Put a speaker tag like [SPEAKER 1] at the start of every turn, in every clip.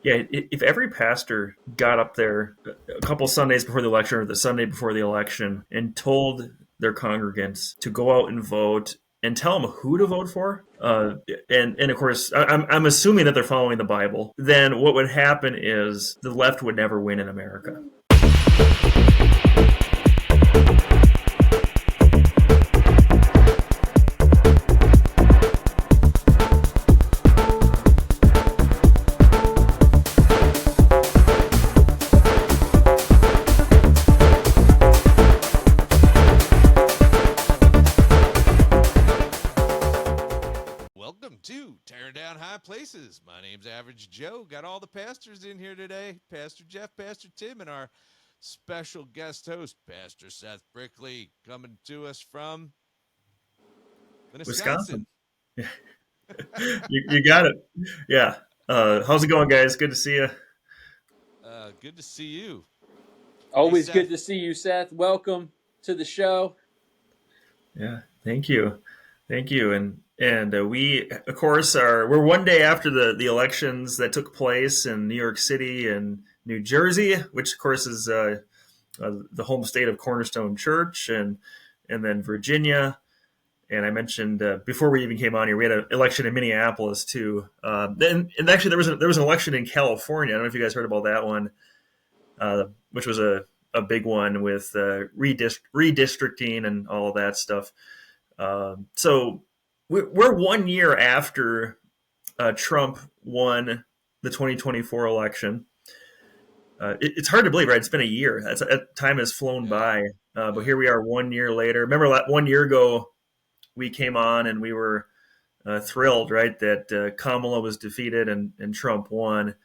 [SPEAKER 1] Yeah, if every pastor got up there a couple Sundays before the election or the Sunday before the election and told their congregants to go out and vote and tell them who to vote for, and of course, I'm assuming that they're following the Bible, then what would happen is the left would never win in America.
[SPEAKER 2] Tearing down high places. My name's Average Joe. Got all the pastors in here today. Pastor Jeff, Pastor Tim, and our special guest host, Pastor Seth Brickley, coming to us from
[SPEAKER 1] Wisconsin. you got it. Yeah. How's it going, guys? Good to see you.
[SPEAKER 2] Good to see you.
[SPEAKER 3] Always good to see you, Seth. Welcome to the show.
[SPEAKER 1] Yeah, thank you. And we, of course, we're one day after the elections that took place in New York City and New Jersey, which of course is the home state of Cornerstone Church, and then Virginia. And I mentioned before we even came on here, we had an election in Minneapolis too. And actually, there was an election in California. I don't know if you guys heard about that one, which was a big one with redistricting and all of that stuff. So we're 1 year after Trump won the 2024 election. It's hard to believe, right? It's been a year. Time has flown by, but here we are 1 year later. Remember 1 year ago, we came on and we were thrilled, right, that Kamala was defeated and Trump won.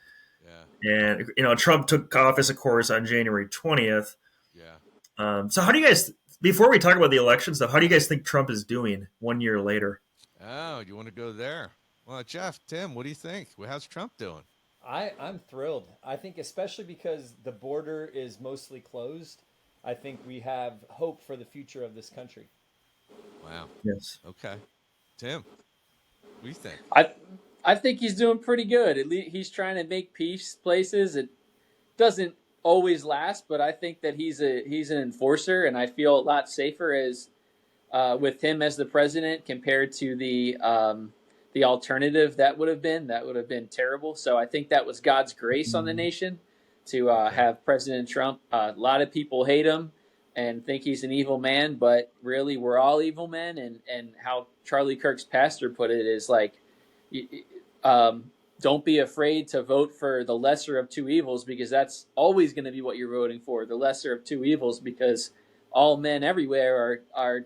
[SPEAKER 1] Yeah. And, Trump took office, of course, on January 20th. Yeah. So how do you guys, before we talk about the election stuff, how do you guys think Trump is doing 1 year later?
[SPEAKER 2] Oh, you want to go there? Well, Jeff, Tim, what do you think? How's Trump doing?
[SPEAKER 4] I'm thrilled. I think especially because the border is mostly closed, I think we have hope for the future of this country.
[SPEAKER 2] Wow.
[SPEAKER 1] Yes.
[SPEAKER 2] Okay. Tim, what do you think?
[SPEAKER 3] I think he's doing pretty good. At least he's trying to make peace places. It doesn't always last, but I think that he's an enforcer, and I feel a lot safer as with him as the president compared to the alternative that would have been terrible. So I think that was God's grace on the nation to have President Trump. A lot of people hate him and think he's an evil man, but really we're all evil men. And how Charlie Kirk's pastor put it is like, don't be afraid to vote for the lesser of two evils, because that's always going to be what you're voting for, the lesser of two evils, because all men everywhere are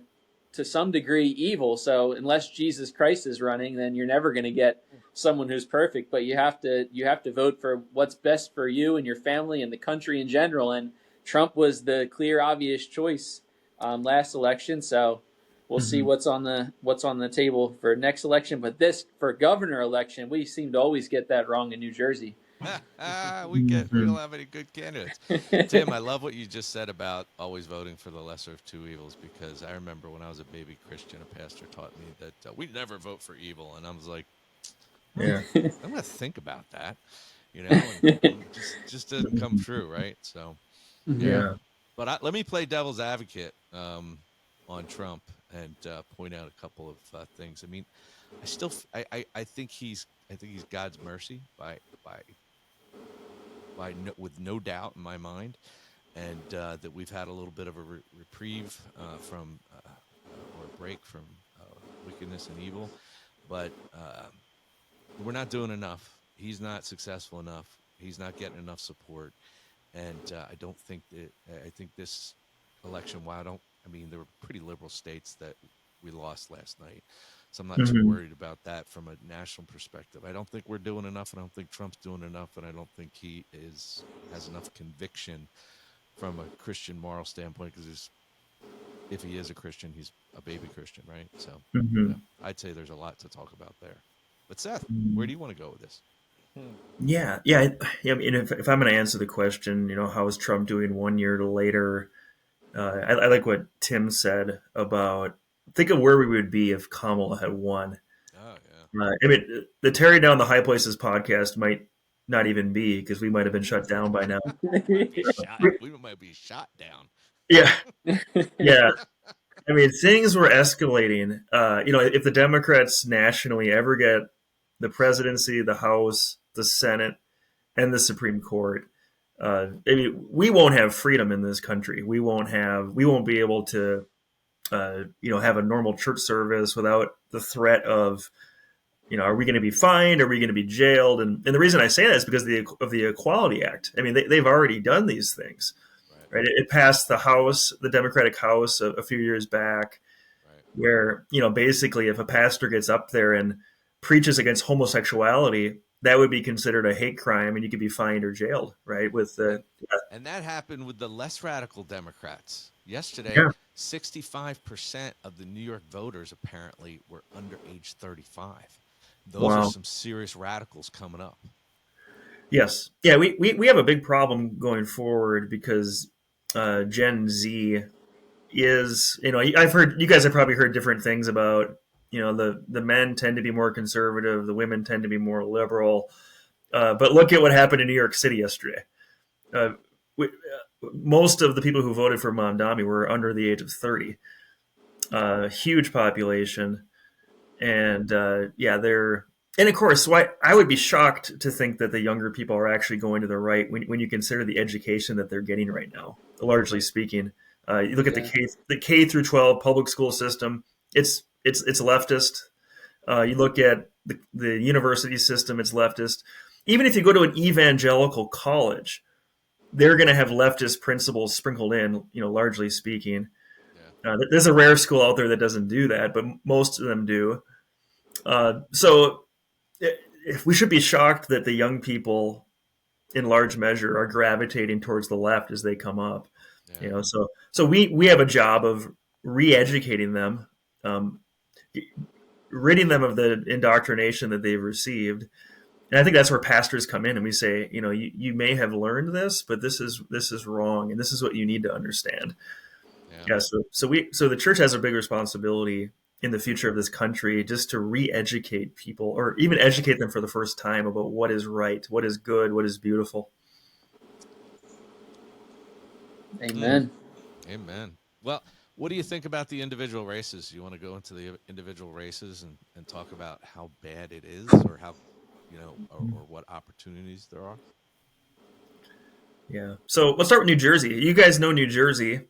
[SPEAKER 3] to some degree evil. So unless Jesus Christ is running, then you're never going to get someone who's perfect, but you have to vote for what's best for you and your family and the country in general. And Trump was the clear, obvious choice last election. So we'll see what's on the table for next election. But this, for governor election, we seem to always get that wrong in New Jersey.
[SPEAKER 2] We don't have any good candidates. Tim, I love what you just said about always voting for the lesser of two evils, because I remember when I was a baby Christian, a pastor taught me that we never vote for evil, and I was like, yeah, I'm going to think about that, and just didn't come true, right? So, yeah. But let me play devil's advocate on Trump and point out a couple of things. I mean, I think he's God's mercy with no doubt in my mind, and that we've had a little bit of a reprieve from or a break from wickedness and evil, but we're not doing enough. He's not successful enough. He's not getting enough support, and I don't think that. I think this election, there were pretty liberal states that we lost last night. So I'm not too worried about that from a national perspective. I don't think we're doing enough, and I don't think Trump's doing enough, and I don't think he has enough conviction from a Christian moral standpoint, because if he is a Christian, he's a baby Christian, right? So I'd say there's a lot to talk about there. But Seth, where do you want to go with this?
[SPEAKER 1] Yeah. I mean, if I'm going to answer the question, how is Trump doing 1 year later? I like what Tim said about, think of where we would be if Kamala had won.
[SPEAKER 2] Oh, yeah.
[SPEAKER 1] I mean, the Tearing Down the High Places podcast might not even be, because we might have been shut down by now.
[SPEAKER 2] We might be shot down.
[SPEAKER 1] Yeah, yeah. I mean, things were escalating. If the Democrats nationally ever get the presidency, the House, the Senate, and the Supreme Court, I mean, we won't have freedom in this country. We won't be able to, have a normal church service without the threat of, are we going to be fined? Are we going to be jailed? And the reason I say that is because of the Equality Act. I mean, they've already done these things, right? It passed the House, the Democratic House, a few years back,
[SPEAKER 2] Right.
[SPEAKER 1] where, basically if a pastor gets up there and preaches against homosexuality, that would be considered a hate crime, and you could be fined or jailed, right?
[SPEAKER 2] And that happened with the less radical Democrats. Yesterday,
[SPEAKER 1] Yeah.
[SPEAKER 2] 65% of the New York voters apparently were under age 35. Those
[SPEAKER 1] Wow.
[SPEAKER 2] are some serious radicals coming up.
[SPEAKER 1] Yes. Yeah, we have a big problem going forward because Gen Z is, I've heard, you guys have probably heard different things about, the men tend to be more conservative, the women tend to be more liberal. But look at what happened in New York City yesterday. Most of the people who voted for Mamdani were under the age of 30. Huge population. And and of course, I would be shocked to think that the younger people are actually going to the right when you consider the education that they're getting right now, largely speaking. You look at the K through 12 public school system; it's leftist. You look at the university system; it's leftist. Even if you go to an evangelical college, they're going to have leftist principles sprinkled in. Largely speaking, there's a rare school out there that doesn't do that, but most of them do. So if we should be shocked that the young people in large measure are gravitating towards the left as they come up.
[SPEAKER 2] Yeah.
[SPEAKER 1] So we have a job of re-educating them, ridding them of the indoctrination that they've received. And I think that's where pastors come in and we say, you may have learned this, but this is wrong, and this is what you need to understand. So the church has a big responsibility in the future of this country, just to re-educate people, or even educate them for the first time about what is right, what is good, what is beautiful.
[SPEAKER 3] Amen.
[SPEAKER 2] Amen. Well, what do you think about the individual races? You want to go into the individual races and talk about how bad it is, or how, or what opportunities there are?
[SPEAKER 1] Yeah. So let's start with New Jersey. You guys know New Jersey.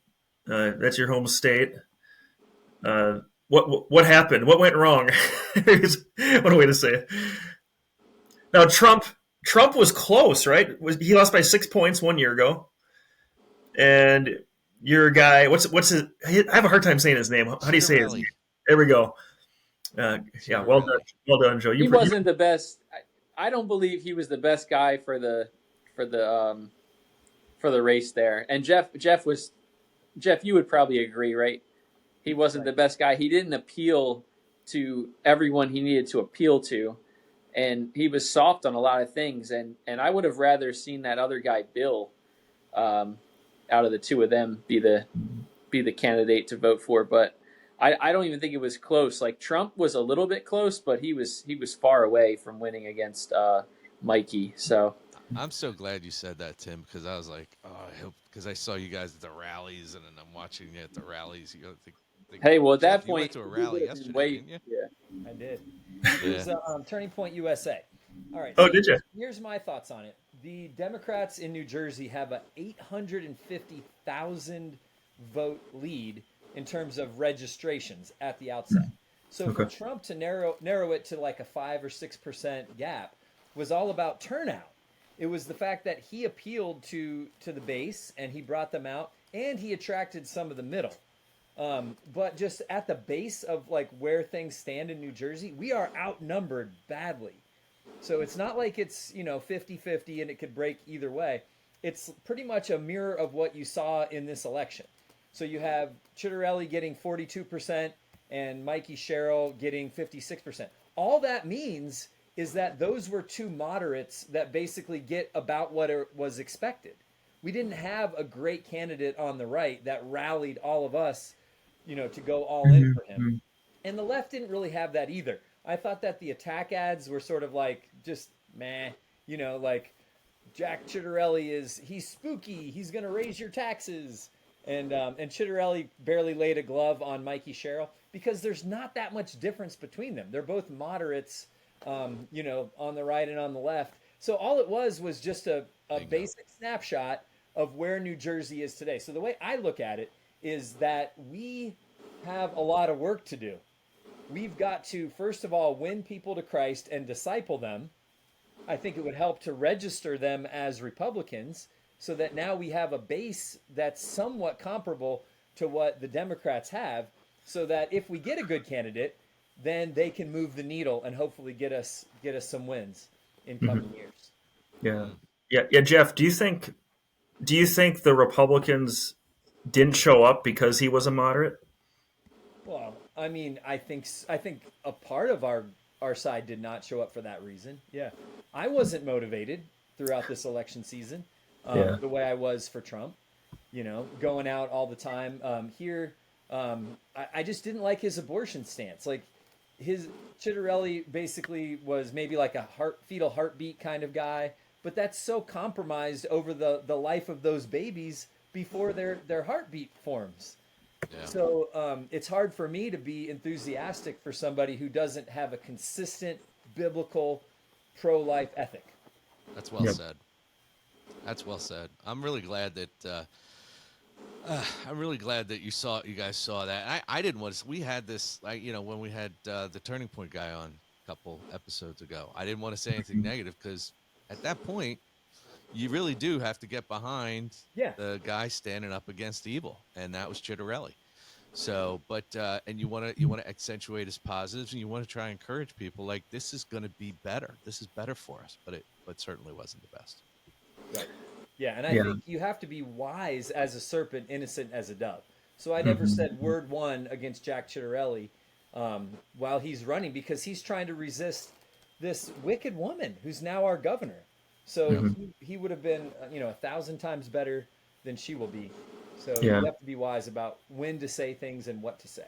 [SPEAKER 1] That's your home state. What happened? What went wrong? What a way to say it. Now, Trump was close, right? He lost by 6 points 1 year ago. And your guy, what's his? I have a hard time saying his name. How do you say his name? There we go. Yeah, well done, Joe.
[SPEAKER 3] He wasn't the best. I don't believe he was the best guy for the race there. And Jeff, you would probably agree, right? He wasn't the best guy. He didn't appeal to everyone he needed to appeal to, and he was soft on a lot of things. And I would have rather seen that other guy, Bill, out of the two of them, be the candidate to vote for. But I don't even think it was close. Like, Trump was a little bit close, but he was far away from winning against Mikey. So
[SPEAKER 2] I'm so glad you said that, Tim, because I was like, oh, I hope, because I saw you guys at the rallies, and then I'm watching you at the rallies. You think,
[SPEAKER 3] hey, well, at that
[SPEAKER 2] Jeff,
[SPEAKER 3] point,
[SPEAKER 2] you went to a rally yesterday, didn't you?
[SPEAKER 4] I did. It was Turning Point USA. All right.
[SPEAKER 1] Oh, did you?
[SPEAKER 4] Here's my thoughts on it. The Democrats in New Jersey have a 850,000 vote lead in terms of registrations at the outset. So for Trump to narrow it to like a 5 or 6% gap was all about turnout. It was the fact that he appealed to the base, and he brought them out, and he attracted some of the middle. But just at the base of like where things stand in New Jersey, we are outnumbered badly. So it's not like it's, 50-50 and it could break either way. It's pretty much a mirror of what you saw in this election. So you have Ciattarelli getting 42% and Mikey Sherrill getting 56%. All that means is that those were two moderates that basically get about what was expected. We didn't have a great candidate on the right that rallied all of us, to go all in for him. And the left didn't really have that either. I thought that the attack ads were sort of like just meh. Like Jack Ciattarelli he's spooky. He's going to raise your taxes. And Ciattarelli barely laid a glove on Mikey Sherrill because there's not that much difference between them. They're both moderates, on the right and on the left. So all it was just a basic snapshot of where New Jersey is today. So the way I look at it is that we have a lot of work to do. We've got to, first of all, win people to Christ and disciple them. I think it would help to register them as Republicans so that now we have a base that's somewhat comparable to what the Democrats have, so that if we get a good candidate, then they can move the needle and hopefully get us some wins in coming years.
[SPEAKER 1] Yeah. Jeff, do you think the Republicans didn't show up because he was a moderate?
[SPEAKER 4] Well, I mean, I think a part of our side did not show up for that reason. Yeah, I wasn't motivated throughout this election season the way I was for Trump. Going out all the time. I just didn't like his abortion stance. Like his Ciattarelli basically was maybe like a fetal heartbeat kind of guy, but that's so compromised over the life of those babies before their heartbeat forms. Yeah. So it's hard for me to be enthusiastic for somebody who doesn't have a consistent biblical pro-life ethic.
[SPEAKER 2] That's well said. That's well said. I'm really glad that you guys saw that. I didn't want to. We had this, when we had the Turning Point guy on a couple episodes ago. I didn't want to say anything negative because at that point, you really do have to get behind the guy standing up against evil, and that was Ciattarelli. So, and you want to accentuate his positives, and you want to try and encourage people like this is going to be better. This is better for us, but certainly wasn't the best.
[SPEAKER 4] Right. Yeah, and I think you have to be wise as a serpent, innocent as a dove. So I never said word one against Jack Ciattarelli while he's running because he's trying to resist this wicked woman who's now our governor. So he would have been, 1,000 times better than she will be. So you have to be wise about when to say things and what to say.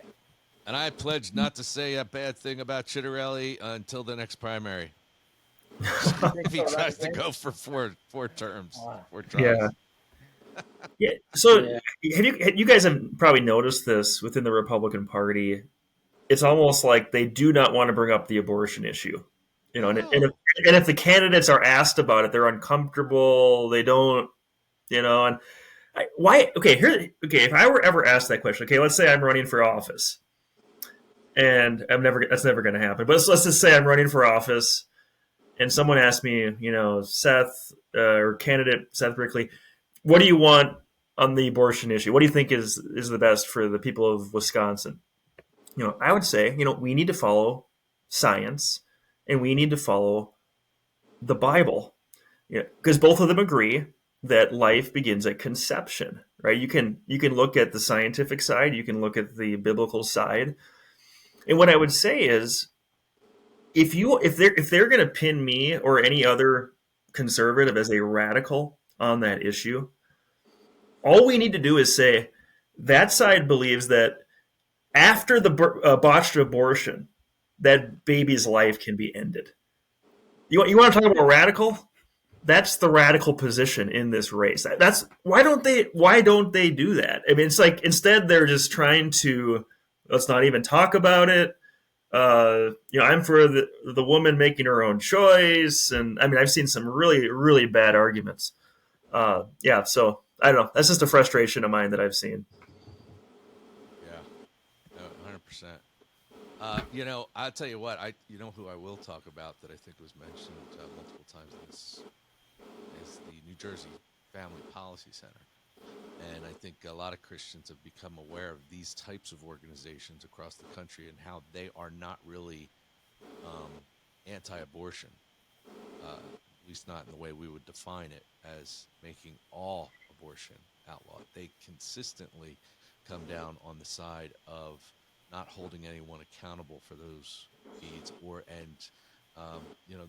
[SPEAKER 2] And I pledge not to say a bad thing about Ciattarelli until the next primary. If he tries to go for four terms, 4 tries.
[SPEAKER 1] Yeah. So have you guys have probably noticed this within the Republican Party? It's almost like they do not want to bring up the abortion issue. And if the candidates are asked about it, they're uncomfortable. They don't, and why? If I were ever asked that question, let's say I'm running for office, and that's never going to happen. But let's just say I'm running for office, and someone asked me, Seth or candidate Seth Brickley, what do you want on the abortion issue? What do you think is the best for the people of Wisconsin? I would say, we need to follow science. And we need to follow the Bible, because both of them agree that life begins at conception, right? You can look at the scientific side, you can look at the biblical side, and what I would say is, if they're going to pin me or any other conservative as a radical on that issue, all we need to do is say that side believes that after the botched abortion, that baby's life can be ended. You want to talk about radical? That's the radical position in this race. That's why don't they do that? I mean, it's like instead they're just trying to let's not even talk about it. I'm for the woman making her own choice, and I mean I've seen some really really bad arguments. So I don't know. That's just a frustration of mine that I've seen.
[SPEAKER 2] Yeah, 100%. I'll tell you what. Who I will talk about that I think was mentioned multiple times in this is the New Jersey Family Policy Center, and I think a lot of Christians have become aware of these types of organizations across the country and how they are not really anti-abortion, at least not in the way we would define it as making all abortion outlawed. They consistently come down on the side of not holding anyone accountable for those deeds,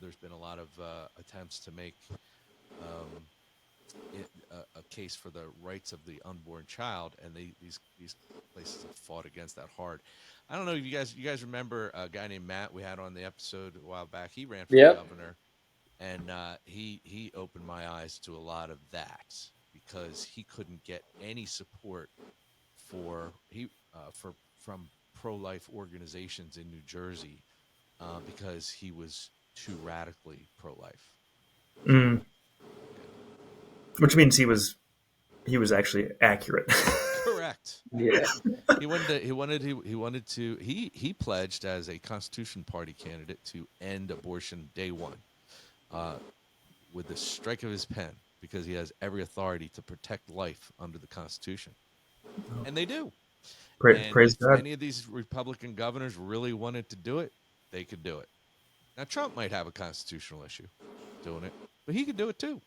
[SPEAKER 2] there's been a lot of attempts to make a case for the rights of the unborn child, and these places have fought against that hard. I don't know if you guys remember a guy named Matt we had on the episode a while back. He ran for governor, And he opened my eyes to a lot of that, because he couldn't get any support from pro-life organizations in New Jersey, because he was too radically pro-life.
[SPEAKER 1] Mm.
[SPEAKER 2] Yeah.
[SPEAKER 1] Which means he was actually accurate.
[SPEAKER 2] Correct.
[SPEAKER 1] Yeah.
[SPEAKER 2] He pledged as a Constitution Party candidate to end abortion day one, with the strike of his pen, because he has every authority to protect life under the Constitution, and they do. And
[SPEAKER 1] Praise
[SPEAKER 2] if
[SPEAKER 1] God.
[SPEAKER 2] any of these Republican governors really wanted to do it, they could do it. Now, Trump might have a constitutional issue doing it, but he could do it too.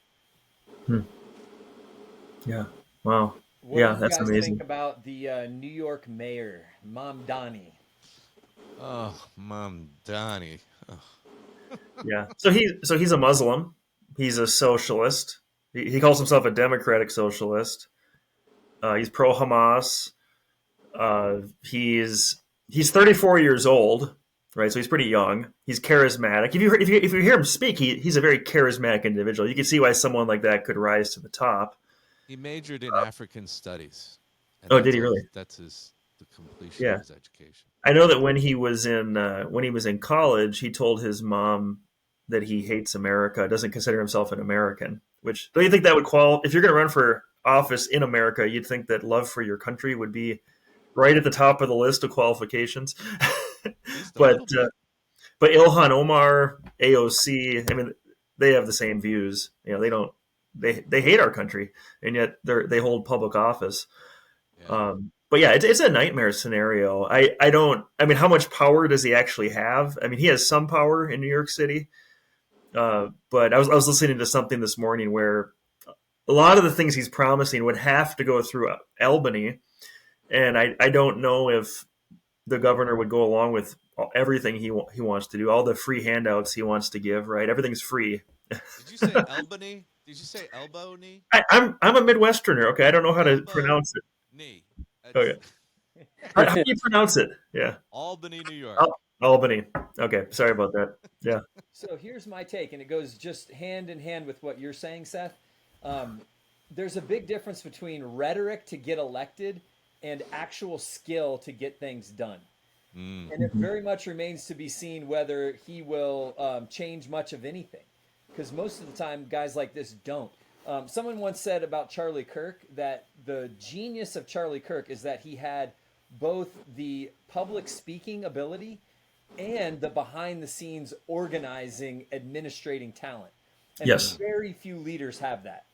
[SPEAKER 1] Hmm. Yeah. Wow.
[SPEAKER 4] What
[SPEAKER 1] Yeah,
[SPEAKER 4] do you
[SPEAKER 1] that's
[SPEAKER 4] guys
[SPEAKER 1] amazing.
[SPEAKER 4] think about the New York mayor, Mamdani?
[SPEAKER 2] Oh, Mamdani. Oh.
[SPEAKER 1] Yeah. So he's a Muslim. He's a socialist. He calls himself a democratic socialist. He's pro Hamas. He's 34 years old, right? So he's pretty young. He's charismatic. If you hear him speak, he's a very charismatic individual. You can see why someone like that could rise to the top.
[SPEAKER 2] He majored in African studies, and
[SPEAKER 1] Oh, did he really?
[SPEAKER 2] that's the completion of
[SPEAKER 1] Yeah.
[SPEAKER 2] his education.
[SPEAKER 1] I know that when he was in college, he told his mom that he hates America, doesn't consider himself an American. Which don't you think that would if you're going to run for office in America, you'd think that love for your country would be right at the top of the list of qualifications.
[SPEAKER 2] Just a
[SPEAKER 1] but
[SPEAKER 2] little bit.
[SPEAKER 1] but Ilhan Omar, AOC, I mean, they have the same views. They don't they hate our country, and yet they hold public office.
[SPEAKER 2] Yeah.
[SPEAKER 1] But yeah, it's a nightmare scenario. I don't. I mean, how much power does he actually have? I mean, he has some power in New York City. But I was listening to something this morning where a lot of the things he's promising would have to go through Albany, and I don't know if the governor would go along with everything he wants to do, all the free handouts he wants to give. Right, everything's free.
[SPEAKER 2] Did you say Albany? Did you say Albany?
[SPEAKER 1] I'm a Midwesterner. Okay, I don't know how to pronounce it.
[SPEAKER 2] Albany.
[SPEAKER 1] Okay, how do you pronounce it? Yeah,
[SPEAKER 2] Albany, New York.
[SPEAKER 1] Albany. Okay, sorry about that. Yeah.
[SPEAKER 4] So here's my take, and it goes just hand in hand with what you're saying, Seth. There's a big difference between rhetoric to get elected and actual skill to get things done.
[SPEAKER 2] Mm.
[SPEAKER 4] And it very much remains to be seen whether he will change much of anything. Because most of the time, guys like this don't. Someone once said about Charlie Kirk that the genius of Charlie Kirk is that he had both the public speaking ability and the behind the scenes organizing, administrating talent. And
[SPEAKER 1] Yes.
[SPEAKER 4] very few leaders have that.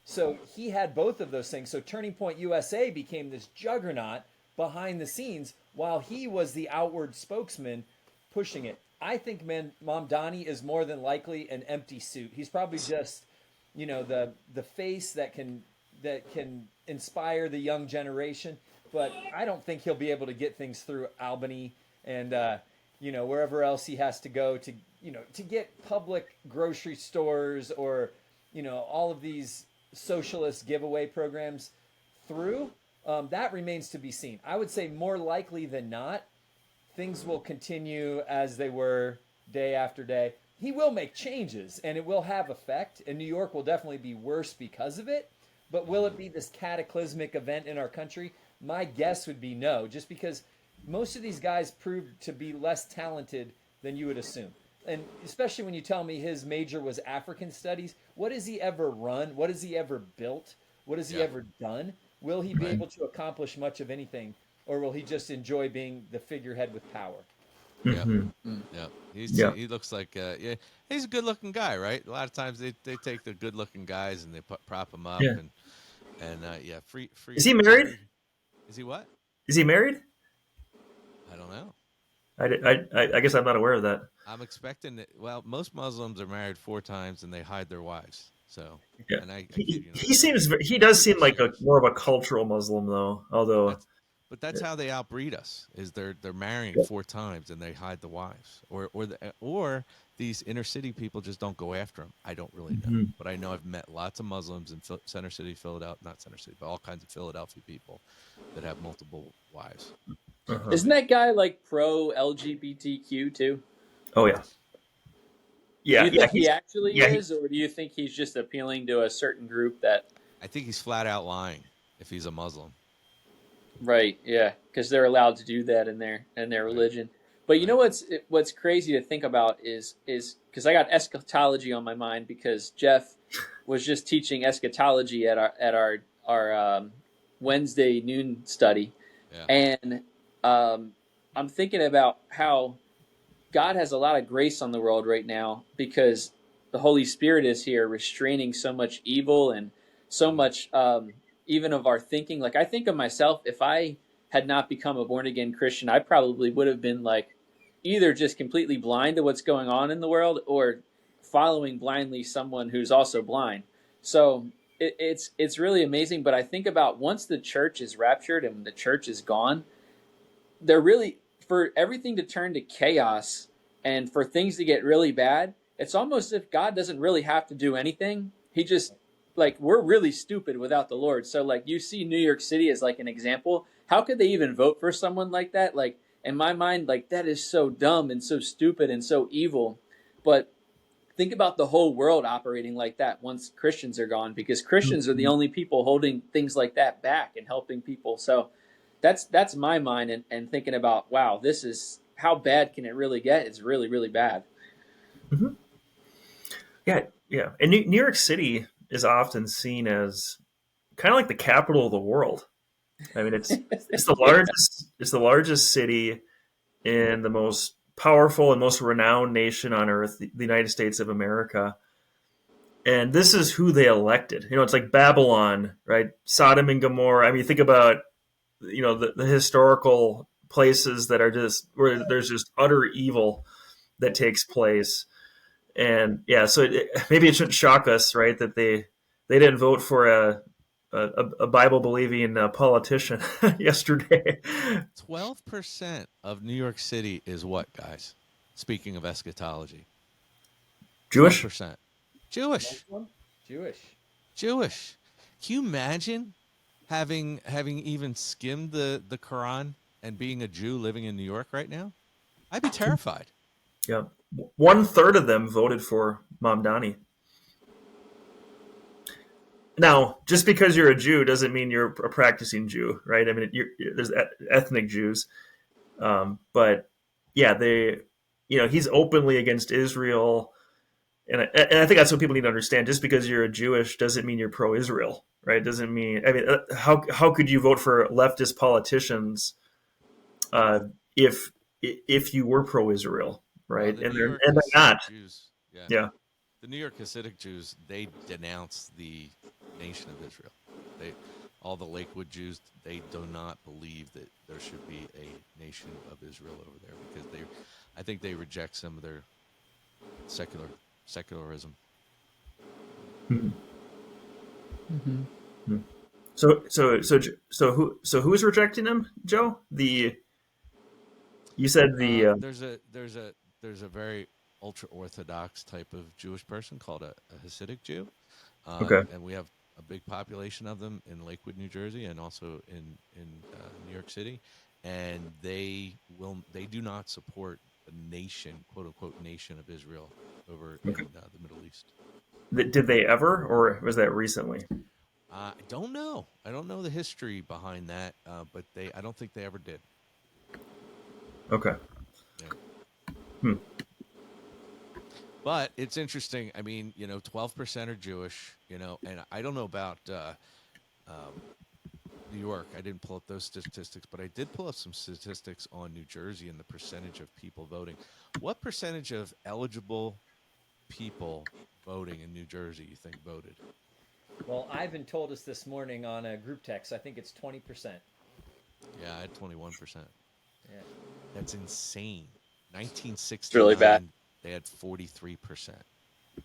[SPEAKER 4] So he had both of those things. So Turning Point USA became this juggernaut behind the scenes while he was the outward spokesman pushing it. I think Mamdani is more than likely an empty suit. He's probably just, the face that can inspire the young generation. But I don't think he'll be able to get things through Albany and wherever else he has to go to get public grocery stores or all of these socialist giveaway programs through. That remains to be seen. I would say more likely than not, things will continue as they were day after day. He will make changes and it will have effect, and New York will definitely be worse because of it. But will it be this cataclysmic event in our country? My guess would be no, just because most of these guys proved to be less talented than you would assume. And especially when you tell me his major was African studies, what has he ever run? What has he ever built? What has he ever done? Will he be able to accomplish much of anything, or will he just enjoy being the figurehead with power?
[SPEAKER 2] Yeah,
[SPEAKER 1] Mm-hmm.
[SPEAKER 2] yeah. He looks like he's a good-looking guy, right? A lot of times they take the good-looking guys and they prop them up
[SPEAKER 1] Yeah.
[SPEAKER 2] and free.
[SPEAKER 1] Is he married?
[SPEAKER 2] Is he what?
[SPEAKER 1] Is he married?
[SPEAKER 2] I don't know.
[SPEAKER 1] I guess I'm not aware of that.
[SPEAKER 2] I'm expecting that. Well, most Muslims are married 4 times and they hide their wives. So,
[SPEAKER 1] Yeah.
[SPEAKER 2] and I kid you not,
[SPEAKER 1] He does seem like more of a cultural Muslim though. Although,
[SPEAKER 2] that's how they outbreed us. Is they're marrying 4 times and they hide the wives, or these inner city people just don't go after them. I don't really know, but I know I've met lots of Muslims in Center City, Philadelphia, not Center City, but all kinds of Philadelphia people that have multiple wives.
[SPEAKER 3] Isn't that guy like pro LGBTQ too?
[SPEAKER 1] Oh yeah.
[SPEAKER 3] Do
[SPEAKER 1] Yeah,
[SPEAKER 3] you
[SPEAKER 1] yeah,
[SPEAKER 3] think he actually
[SPEAKER 1] yeah,
[SPEAKER 3] is, or do you think he's just appealing to a certain group that?
[SPEAKER 2] I think he's flat out lying if he's a Muslim.
[SPEAKER 3] Right, yeah, because they're allowed to do that in their
[SPEAKER 2] Right,
[SPEAKER 3] religion. But you know
[SPEAKER 2] right.
[SPEAKER 3] what's crazy to think about is because I got eschatology on my mind because Jeff was just teaching eschatology at our Wednesday noon study,
[SPEAKER 2] Yeah.
[SPEAKER 3] and I'm thinking about how God has a lot of grace on the world right now because the Holy Spirit is here restraining so much evil and so
[SPEAKER 2] Mm.
[SPEAKER 3] much even of our thinking. Like I think of myself, if I had not become a born again Christian, I probably would have been like either just completely blind to what's going on in the world or following blindly someone who's also blind. So it's really amazing. But I think about once the church is raptured and the church is gone, they're really for everything to turn to chaos and for things to get really bad. It's almost as if God doesn't really have to do anything. He just like we're really stupid without the Lord. So like you see New York City as like an example. How could they even vote for someone like that? Like in my mind, like that is so dumb and so stupid and so evil. But think about the whole world operating like that once Christians are gone, because Christians are the only people holding things like that back and helping people. So that's my mind and thinking about, wow, this is how bad can it really get? It's really, really bad.
[SPEAKER 1] mhm. Yeah, yeah. And New York City is often seen as kind of like the capital of the world. I mean,
[SPEAKER 3] Yeah.
[SPEAKER 1] it's the largest city in the most powerful and most renowned nation on earth, the United States of America. And this is who they elected. You know, it's like Babylon, right? Sodom and Gomorrah. I mean, think about the historical places that are just where there's just utter evil that takes place. And yeah, so maybe it shouldn't shock us, right, that they didn't vote for a Bible believing politician yesterday.
[SPEAKER 2] 12% of New York City is what, guys? Speaking of eschatology,
[SPEAKER 1] Jewish?
[SPEAKER 2] 12%. Jewish.
[SPEAKER 4] Muslim, Jewish.
[SPEAKER 2] Jewish. Can you imagine having even skimmed the Quran and being a Jew living in New York right now? I'd be terrified.
[SPEAKER 1] Yeah, 1/3 of them voted for Mamdani. Now, just because you're a Jew doesn't mean you're a practicing Jew, right? I mean, there's ethnic Jews, but yeah, he's openly against Israel, and I think that's what people need to understand. Just because you're a Jewish doesn't mean you're pro-Israel, right? Doesn't mean. I mean, how could you vote for leftist politicians uh, if if you were pro-Israel,
[SPEAKER 2] Well,
[SPEAKER 1] right?
[SPEAKER 2] the
[SPEAKER 1] And
[SPEAKER 2] New
[SPEAKER 1] they're
[SPEAKER 2] York
[SPEAKER 1] and they're
[SPEAKER 2] Hasidic
[SPEAKER 1] not.
[SPEAKER 2] Jews, yeah,
[SPEAKER 1] Yeah.
[SPEAKER 2] the New York Hasidic Jews, they denounce the nation of Israel. They, all the Lakewood Jews, they do not believe that there should be a nation of Israel over there because I think they reject some of their secularism.
[SPEAKER 1] Mhm.
[SPEAKER 3] Mm-hmm.
[SPEAKER 1] Mhm. So who's rejecting him, Joe? You said the
[SPEAKER 2] There's a very ultra orthodox type of Jewish person called a Hasidic Jew,
[SPEAKER 1] okay.
[SPEAKER 2] and we have a big population of them in Lakewood, New Jersey, and also in New York City, and they do not support the nation, quote unquote, nation of Israel over
[SPEAKER 1] Okay.
[SPEAKER 2] in the Middle East.
[SPEAKER 1] Did they ever, or was that recently?
[SPEAKER 2] I don't know. I don't know the history behind that, but I don't think they ever did.
[SPEAKER 1] Okay.
[SPEAKER 2] Yeah.
[SPEAKER 1] Hmm.
[SPEAKER 2] But it's interesting. I mean, 12% are Jewish, and I don't know about um, New York. I didn't pull up those statistics, but I did pull up some statistics on New Jersey and the percentage of people voting. What percentage of eligible people voting in New Jersey you think voted?
[SPEAKER 4] Well, Ivan told us this morning on a group text. I think it's 20%.
[SPEAKER 2] Yeah, I had 21%.
[SPEAKER 4] Yeah.
[SPEAKER 2] That's insane.
[SPEAKER 3] It's really bad.
[SPEAKER 2] 1969, they had 43%.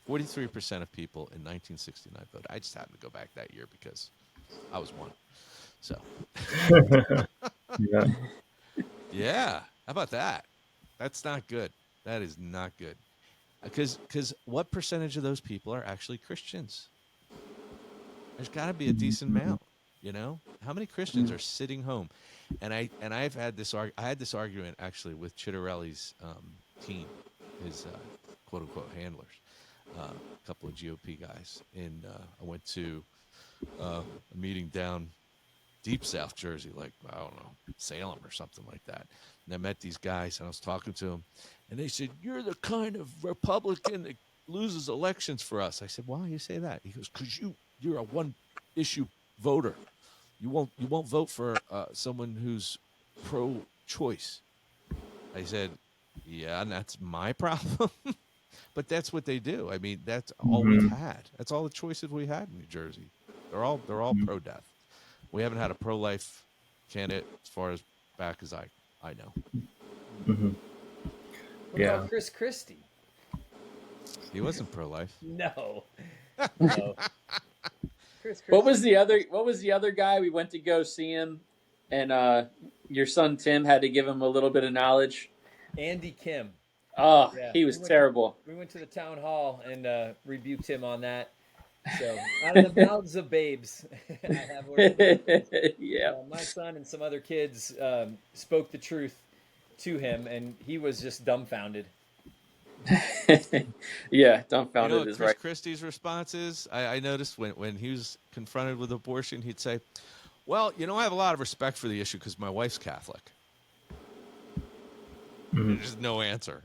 [SPEAKER 2] 43% of people in 1969 voted. I just happened to go back that year because I was one. So,
[SPEAKER 1] Yeah.
[SPEAKER 2] yeah. How about that? That's not good. That is not good. Because what percentage of those people are actually Christians? There's got to be a decent amount. How many Christians are sitting home? And I've had I had this argument actually with Ciattarelli's team, his quote unquote handlers, a couple of GOP guys. And I went to a meeting down deep South Jersey, like, I don't know, Salem or something like that. And I met these guys and I was talking to them and they said, "You're the kind of Republican that loses elections for us." I said, "Why do you say that?" He goes, "Because you're a one issue voter. You won't vote for someone who's pro-choice." I said, "Yeah, and that's my problem." But that's what they do. I mean, that's all we've had. That's all the choices we had in New Jersey. They're all pro-death. We haven't had a pro-life candidate as far as back as I know.
[SPEAKER 4] What about Chris Christie?
[SPEAKER 2] He wasn't pro-life.
[SPEAKER 4] No. No. Chris Christie.
[SPEAKER 3] What was the other guy? We went to go see him, and your son Tim had to give him a little bit of knowledge.
[SPEAKER 4] Andy Kim.
[SPEAKER 3] Oh, yeah. He was terrible.
[SPEAKER 4] We went to the town hall and rebuked him on that. So out of the mouths of babes, I have my son and some other kids spoke the truth to him, and he was just dumbfounded.
[SPEAKER 3] Yeah, dumbfounded
[SPEAKER 2] Chris
[SPEAKER 3] is right.
[SPEAKER 2] Christie's response is, I noticed when he was confronted with abortion, he'd say, "Well, I have a lot of respect for the issue because my wife's Catholic." There's no answer.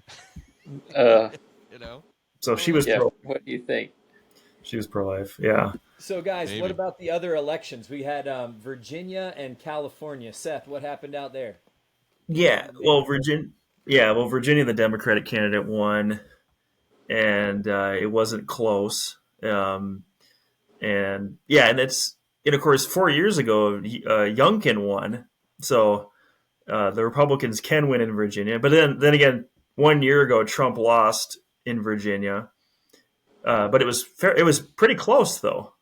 [SPEAKER 1] So she was
[SPEAKER 3] pro. What do you think?
[SPEAKER 1] She was pro-life. Yeah.
[SPEAKER 4] So guys,
[SPEAKER 2] Maybe.
[SPEAKER 4] What about the other elections? We had Virginia and California. Seth, what happened out there?
[SPEAKER 1] Well, Virginia, the Democratic candidate won, and it wasn't close. And of course 4 years ago, Youngkin won. So the Republicans can win in Virginia, but then again, 1 year ago, Trump lost in Virginia. But it was pretty close though,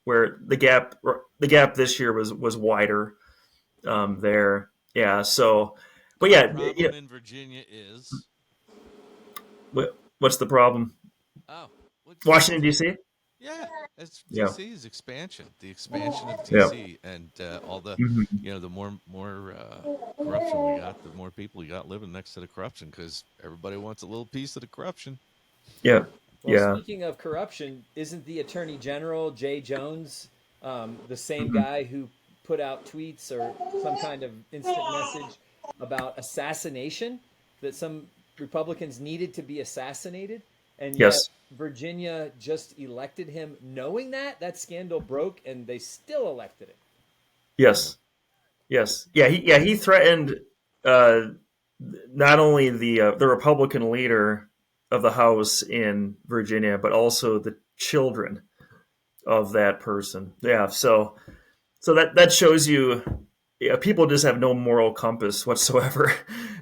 [SPEAKER 1] where the gap this year was wider there. Yeah. So, but
[SPEAKER 2] the problem in Virginia is
[SPEAKER 1] what's the problem? Washington D.C.
[SPEAKER 2] Yeah, it's DC's expansion, the expansion of DC, and all the the more corruption we got, the more people we got living next to the corruption, because everybody wants a little piece of the corruption.
[SPEAKER 1] Yeah.
[SPEAKER 4] Well, speaking of corruption, isn't the Attorney General, Jay Jones, the same guy who put out tweets or some kind of instant message about assassination, that some Republicans needed to be assassinated? And yet Virginia just elected him knowing that scandal broke, and they still elected him.
[SPEAKER 1] Yes. Yeah, he threatened not only the Republican leader of the House in Virginia, but also the children of that person. Yeah, so that shows you, people just have no moral compass whatsoever.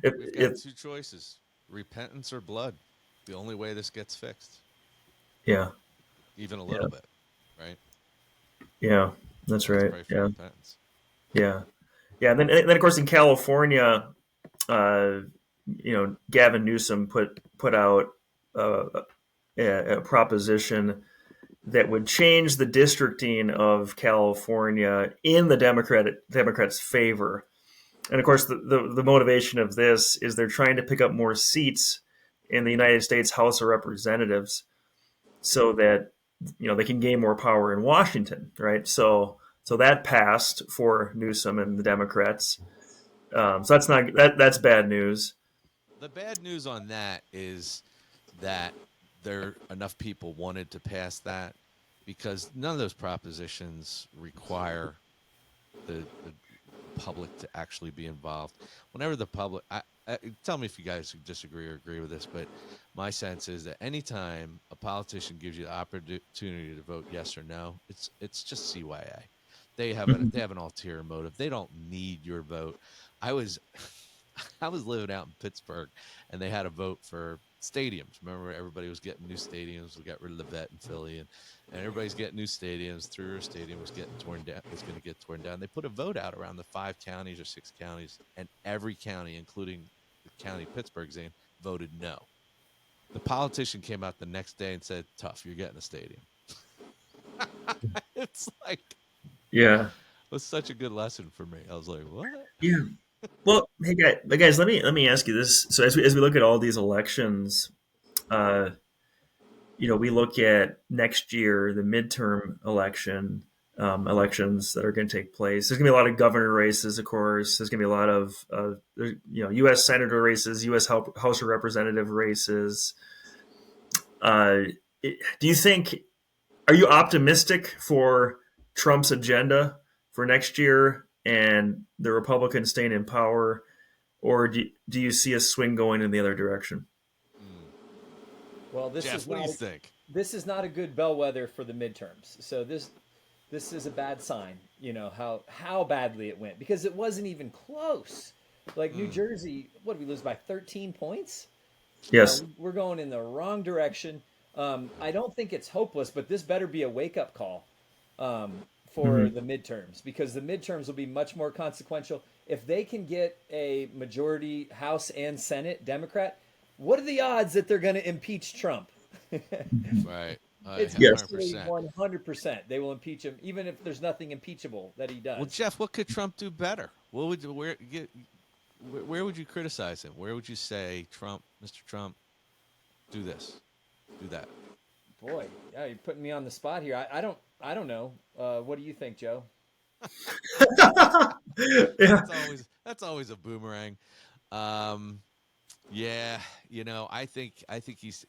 [SPEAKER 2] We've got two choices: repentance or blood. The only way this gets fixed.
[SPEAKER 1] Yeah,
[SPEAKER 2] even a little bit, right?
[SPEAKER 1] Yeah, that's right. Yeah,
[SPEAKER 2] repentance.
[SPEAKER 1] Yeah. And then of course in California, Gavin Newsom put out a proposition that would change the districting of California in the Democrats' favor. And of course, the motivation of this is they're trying to pick up more seats in the United States House of Representatives, so that they can gain more power in Washington, right? So that passed for Newsom and the Democrats. So that's bad news.
[SPEAKER 2] The bad news on that is that enough people wanted to pass that, because none of those propositions require the public to actually be involved. Whenever the public, tell me if you guys disagree or agree with this, but my sense is that anytime a politician gives you the opportunity to vote yes or no, it's just CYA. They have an ulterior motive. They don't need your vote. I was living out in Pittsburgh, and they had a vote for stadiums. Remember, everybody was getting new stadiums. We got rid of the vet in Philly, and everybody's getting new stadiums. Through Stadium was getting torn down. Was going to get torn down. They put a vote out around the 5 counties or 6 counties, and every county, including the county Pittsburgh's in, voted no. The politician came out the next day and said, "Tough, you're getting a stadium." It's like, it was such a good lesson for me. I was like, what?
[SPEAKER 1] Yeah. Well, hey guys, let me ask you this. So as we look at all these elections, uh, we look at next year, the midterm elections that are going to take place. There's going to be a lot of governor races, of course. There's going to be a lot of, U.S. senator races, U.S. House of Representative races. Do you think, are you optimistic for Trump's agenda for next year and the Republicans staying in power? Or do you see a swing going in the other direction?
[SPEAKER 4] Well,
[SPEAKER 2] Jeff, what do you think?
[SPEAKER 4] This is not a good bellwether for the midterms. So this is a bad sign. How badly it went, because it wasn't even close. Like New Jersey, what did we lose by 13 points?
[SPEAKER 1] Yes.
[SPEAKER 4] We're going in the wrong direction. I don't think it's hopeless, but this better be a wake up call for the midterms, because the midterms will be much more consequential. If they can get a majority House and Senate Democrat, what are the odds that they're going to impeach Trump?
[SPEAKER 2] Right.
[SPEAKER 4] It's
[SPEAKER 1] Yes.
[SPEAKER 4] virtually 100%. They will impeach him, even if there's nothing impeachable that he does.
[SPEAKER 2] Well, Jeff, what could Trump do better? Where would you criticize him? Where would you say, Mr. Trump, do this, do that?
[SPEAKER 4] Boy, yeah, you're putting me on the spot here. I don't know. What do you think, Joe?
[SPEAKER 1] Yeah.
[SPEAKER 2] That's always a boomerang. Yeah, I think he's,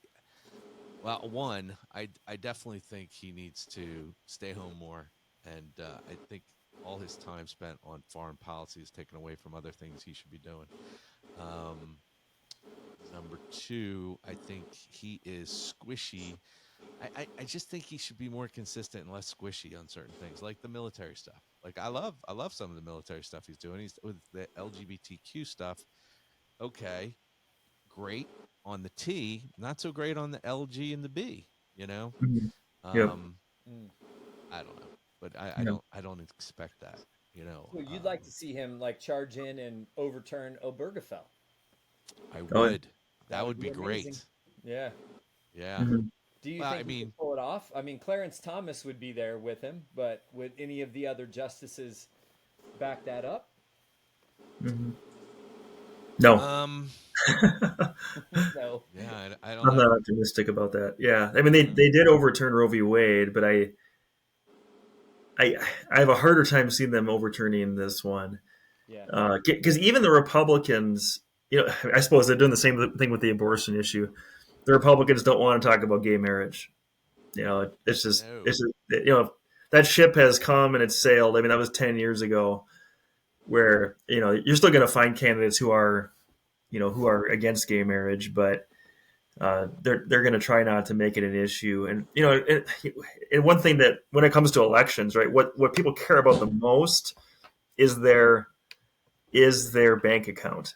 [SPEAKER 2] well, one, I definitely think he needs to stay home more, and I think all his time spent on foreign policy is taken away from other things he should be doing. Number two, I think he is squishy. I just think he should be more consistent and less squishy on certain things, like the military stuff. Like I love some of the military stuff he's doing. He's with the LGBTQ stuff. Okay, great on the T, not so great on the LG and the B.
[SPEAKER 1] Yep.
[SPEAKER 2] I don't know, but
[SPEAKER 1] Yeah.
[SPEAKER 2] I don't expect that.
[SPEAKER 4] So you'd like to see him like charge in and overturn Obergefell?
[SPEAKER 2] I
[SPEAKER 1] Oh,
[SPEAKER 2] would. That would be
[SPEAKER 4] amazing.
[SPEAKER 2] great.
[SPEAKER 4] Yeah.
[SPEAKER 2] Yeah.
[SPEAKER 1] Mhm.
[SPEAKER 4] Do you
[SPEAKER 2] Well,
[SPEAKER 4] think he could pull it off? I mean, Clarence Thomas would be there with him, but would any of the other justices back that up?
[SPEAKER 1] No.
[SPEAKER 4] No.
[SPEAKER 2] Yeah, I don't
[SPEAKER 1] I'm
[SPEAKER 2] know.
[SPEAKER 1] not optimistic about that. Yeah, I mean they did overturn Roe v. Wade, but I have a harder time seeing them overturning this one,
[SPEAKER 4] Yeah.
[SPEAKER 1] because even the Republicans, I suppose they're doing the same thing with the abortion issue. The Republicans don't want to talk about gay marriage.
[SPEAKER 2] No.
[SPEAKER 1] It's just, that ship has come and it's sailed. I mean, that was 10 years ago, where you're still going to find candidates who are against gay marriage, but they're going to try not to make it an issue. And and one thing that when it comes to elections, right, what people care about the most is their bank account.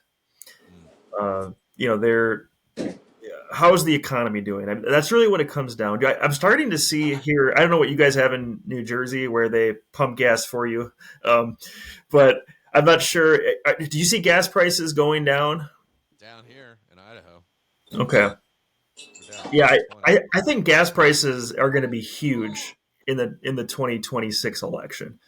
[SPEAKER 1] Their how's the economy doing? That's really what it comes down to. I'm starting to see here. I don't know what you guys have in New Jersey where they pump gas for you, but I'm not sure. Do you see gas prices going down?
[SPEAKER 2] Down here in Idaho.
[SPEAKER 1] Okay.
[SPEAKER 2] We're down
[SPEAKER 1] Yeah,
[SPEAKER 2] 20.
[SPEAKER 1] I think gas prices are going to be huge in the 2026 election.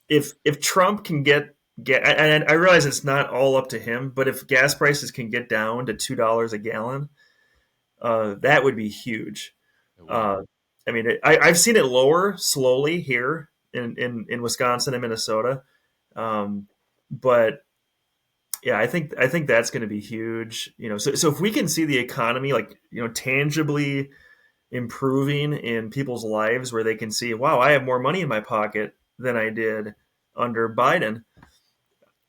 [SPEAKER 1] If Trump can get, and I realize it's not all up to him, but if gas prices can get down to $2 a gallon, that would be huge.
[SPEAKER 2] It would.
[SPEAKER 1] Uh, I mean, I've seen it lower slowly here in Wisconsin and Minnesota, but yeah, I think that's going to be huge. So if we can see the economy like tangibly improving in people's lives, where they can see, wow, I have more money in my pocket than I did under Biden,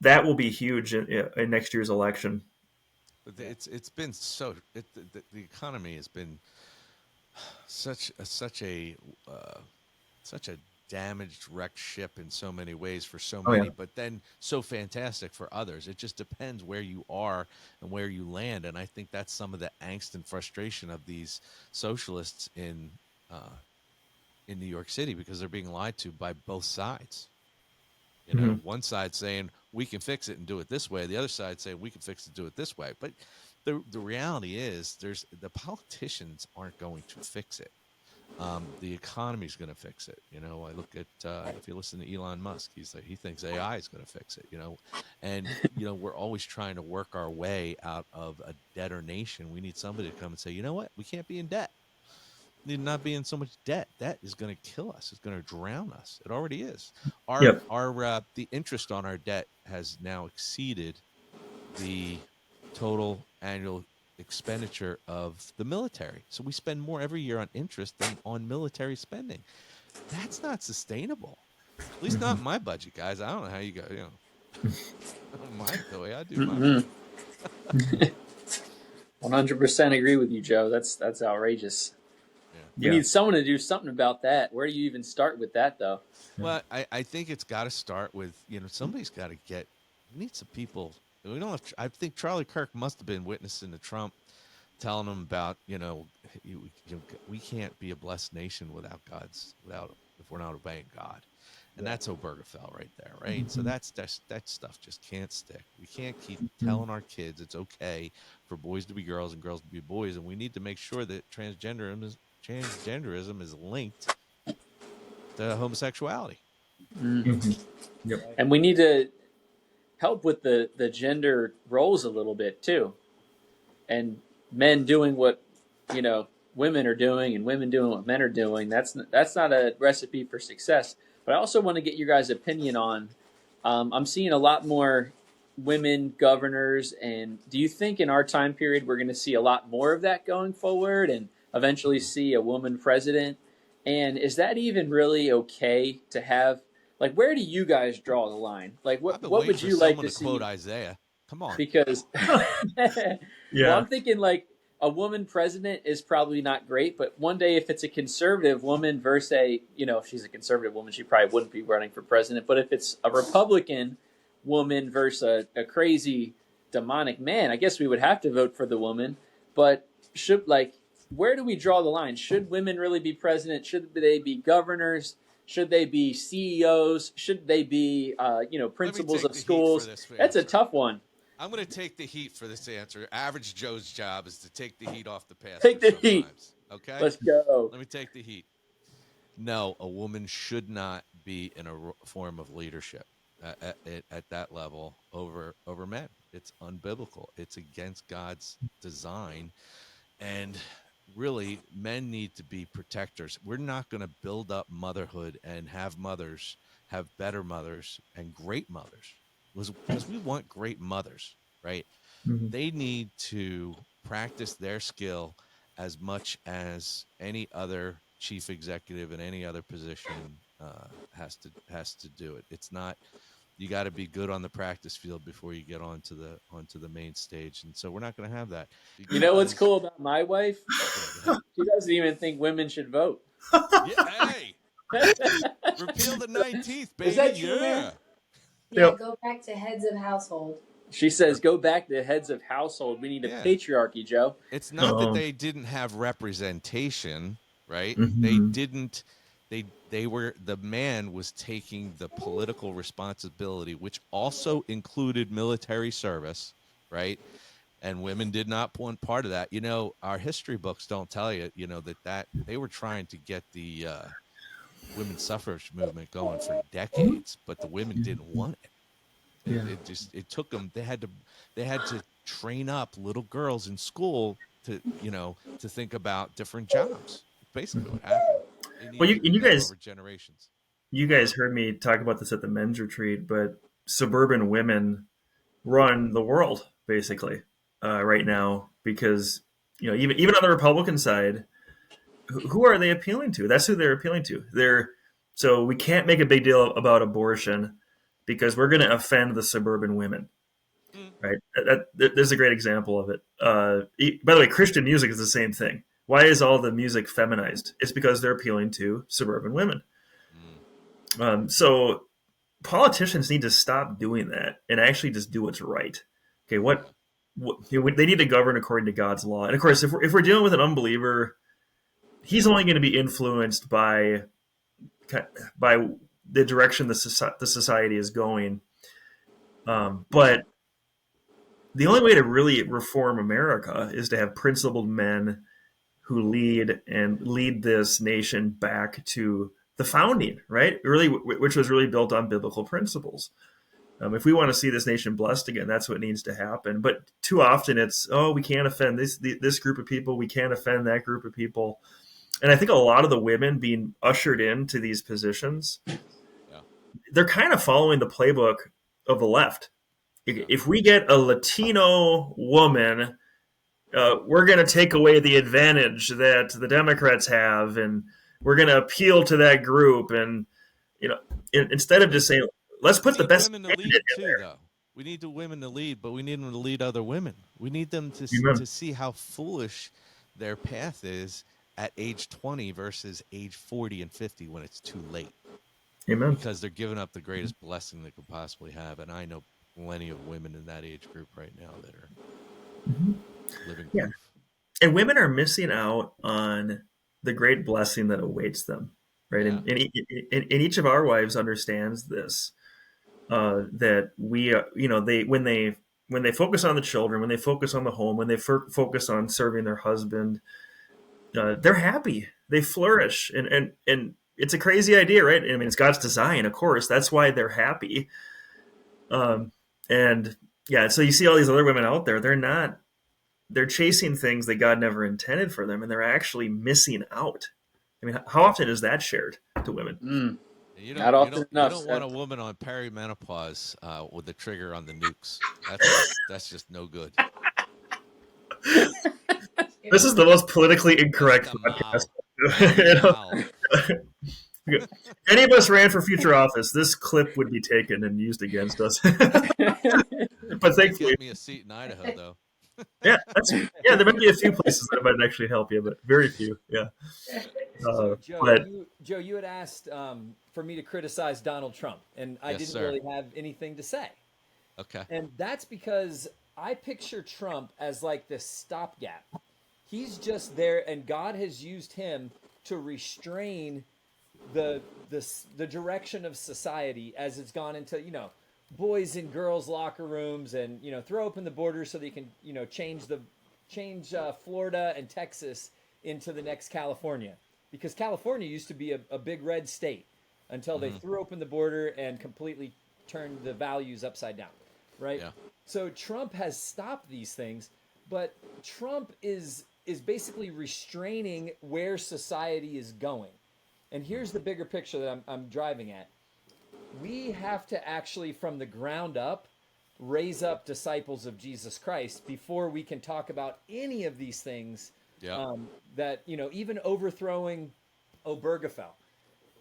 [SPEAKER 1] that will be huge in next year's election.
[SPEAKER 2] But it's been the economy has been such a damaged, wrecked ship in so many ways for so
[SPEAKER 1] Oh yeah.
[SPEAKER 2] many, but then so fantastic for others. It just depends where you are and where you land, and I think that's some of the angst and frustration of these socialists in New York City, because they're being lied to by both sides.
[SPEAKER 1] Mhm.
[SPEAKER 2] One side saying we can fix it and do it this way, the other side saying we can fix it and do it this way. But the reality is, the politicians aren't going to fix it. The economy is going to fix it. You know, I look at if you listen to Elon Musk, he thinks AI is going to fix it. You know, and you know we're always trying to work our way out of a debtor nation. We need somebody to come and say, you know what, we can't be in debt. We need to not be in so much debt. Debt is going to kill us. It's going to drown us. It already is.
[SPEAKER 1] Yep.
[SPEAKER 2] The interest on our debt has now exceeded the total annual expenditure of the military. So we spend more every year on interest than on military spending. That's not sustainable. At least not my budget, guys. I don't know how you go, you know. I don't mind the way I do mine.
[SPEAKER 3] 100% agree with you, Joe. That's outrageous.
[SPEAKER 1] Yeah.
[SPEAKER 3] We need someone to do something about that. Where do you even start with that, though?
[SPEAKER 2] Well, I think it's got to start with, you know, somebody's got to we need some people. We don't have, I think Charlie Kirk must have been witnessing to Trump, telling him about, you know, we can't be a blessed nation without if we're not obeying God. And that's Obergefell right there, right? So that stuff just can't stick. We can't keep telling our kids it's okay for boys to be girls and girls to be boys, and we need to make sure that transgenderism is linked to homosexuality.
[SPEAKER 1] Yep.
[SPEAKER 3] And we need to help with the gender roles a little bit too, and men doing what, you know, women are doing, and women doing what men are doing. That's not a recipe for success. But I also want to get your guys' opinion on. I'm seeing a lot more women governors, and do you think in our time period we're going to see a lot more of that going forward, and eventually see a woman president? And is that even really okay to have? Like, where do you guys draw the line? Like, what would you like to see?
[SPEAKER 2] Quote Isaiah. Come on.
[SPEAKER 3] Because,
[SPEAKER 1] Yeah.
[SPEAKER 3] well, I'm thinking like a woman president is probably not great, but one day if it's a conservative woman versus if she's a conservative woman, she probably wouldn't be running for president. But if it's a Republican woman versus a crazy demonic man, I guess we would have to vote for the woman. But where do we draw the line? Should women really be president? Should they be governors? Should they be CEOs? Should they be, principals of schools? That's a tough one.
[SPEAKER 2] I'm going to take the heat for this answer. Average Joe's job is to take the heat off the pastor.
[SPEAKER 3] Take the heat.
[SPEAKER 2] Okay?
[SPEAKER 3] Let's go.
[SPEAKER 2] Let me take the heat. No, a woman should not be in a form of leadership at that level over men. It's unbiblical. It's against God's design. And really, men need to be protectors. We're not going to build up motherhood and have better mothers and great mothers. Because we want great mothers, right?
[SPEAKER 1] Mm-hmm.
[SPEAKER 2] They need to practice their skill as much as any other chief executive in any other position has to do it. It's not, you got to be good on the practice field before you get onto the main stage, and so we're not going to have that.
[SPEAKER 3] You know what's cool about my wife? She doesn't even think women should vote.
[SPEAKER 2] Yeah, hey, repeal the 19th, baby.
[SPEAKER 3] Is that true, man?
[SPEAKER 5] Yeah,
[SPEAKER 1] Yep.
[SPEAKER 5] go back to heads of household.
[SPEAKER 3] She says, go back to heads of household. We need a patriarchy, Joe.
[SPEAKER 2] It's not that they didn't have representation, right?
[SPEAKER 1] Mm-hmm.
[SPEAKER 2] They didn't. The man was taking the political responsibility, which also included military service, right? And women did not want part of that. You know, our history books don't tell you, that they were trying to get the women's suffrage movement going for decades, but the women didn't want it.
[SPEAKER 1] Yeah.
[SPEAKER 2] It took them. They had to train up little girls in school to think about different jobs. Basically, what happened.
[SPEAKER 1] Well, you guys
[SPEAKER 2] over generations.
[SPEAKER 1] You guys heard me talk about this at the men's retreat, but suburban women run the world basically right now because even on the Republican side, who are they appealing to? That's who they're appealing to. So we can't make a big deal about abortion because we're going to offend the suburban women, right? There's a great example of it. By the way, Christian music is the same thing. Why is all the music feminized? It's because they're appealing to suburban women. So politicians need to stop doing that and actually just do what's right. Okay, they need to govern according to God's law. And of course, if we're dealing with an unbeliever, he's only going to be influenced by the direction the society is going. But the only way to really reform America is to have principled men who lead this nation back to the founding, right? Really, which was really built on biblical principles. If we want to see this nation blessed again, that's what needs to happen. But too often it's, oh, we can't offend this group of people. We can't offend that group of people. And I think a lot of the women being ushered into these positions, they're kind of following the playbook of the left. If we get a Latino woman, we're going to take away the advantage that the Democrats have, and we're going to appeal to that group. And instead of just saying, let's put the best
[SPEAKER 2] women to lead too, though. We need the women to lead, but we need them to lead other women. We need them to see how foolish their path is at age 20 versus age 40 and 50 when it's too late.
[SPEAKER 1] Amen.
[SPEAKER 2] Because they're giving up the greatest blessing they could possibly have. And I know plenty of women in that age group right now that are living proof.
[SPEAKER 1] And women are missing out on the great blessing that awaits them, right? And each of our wives understands this, that we, when they focus on the children, when they focus on the home, when they focus on serving their husband, they're happy, they flourish, and it's a crazy idea, right? I mean, it's God's design, of course. That's why they're happy. So you see all these other women out there. They're chasing things that God never intended for them, and they're actually missing out. I mean, how often is that shared to women?
[SPEAKER 2] You don't want a woman on perimenopause with the trigger on the nukes. That's just no good.
[SPEAKER 1] This is the most politically incorrect podcast. Any of us ran for future office, this clip would be taken and used against us. But thankfully,
[SPEAKER 2] get me a seat in Idaho, though.
[SPEAKER 1] There might be a few places that might actually help you, but very few. Yeah.
[SPEAKER 4] So Joe, you had asked for me to criticize Donald Trump, and I didn't really have anything to say.
[SPEAKER 2] Okay.
[SPEAKER 4] And that's because I picture Trump as like this stopgap. He's just there, and God has used him to restrain the direction of society as it's gone into, boys and girls locker rooms, and throw open the borders so they can change Florida and Texas into the next California, because California used to be a big red state until they threw open the border and completely turned the values upside down, right? Yeah. So Trump has stopped these things, but Trump is basically restraining where society is going. And here's the bigger picture that I'm driving at. We have to actually, from the ground up, raise up disciples of Jesus Christ before we can talk about any of these things. Yeah. That, even overthrowing Obergefell.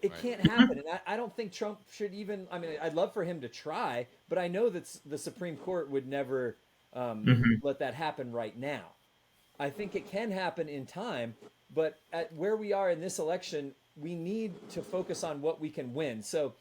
[SPEAKER 4] It can't happen. And I don't think Trump should even, I'd love for him to try, but I know that the Supreme Court would never let that happen right now. I think it can happen in time, but at where we are in this election, we need to focus on what we can win. So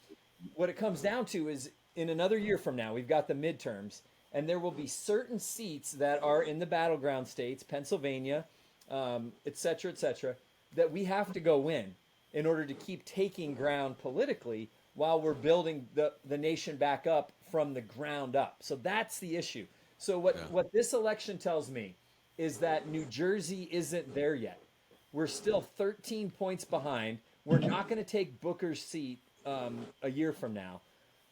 [SPEAKER 4] what it comes down to is, in another year from now, we've got the midterms, and there will be certain seats that are in the battleground states, Pennsylvania, et cetera, that we have to go win in order to keep taking ground politically while we're building the nation back up from the ground up. So that's the issue. So what this election tells me is that New Jersey isn't there yet. We're still 13 points behind. We're not going to take Booker's seat a year from now.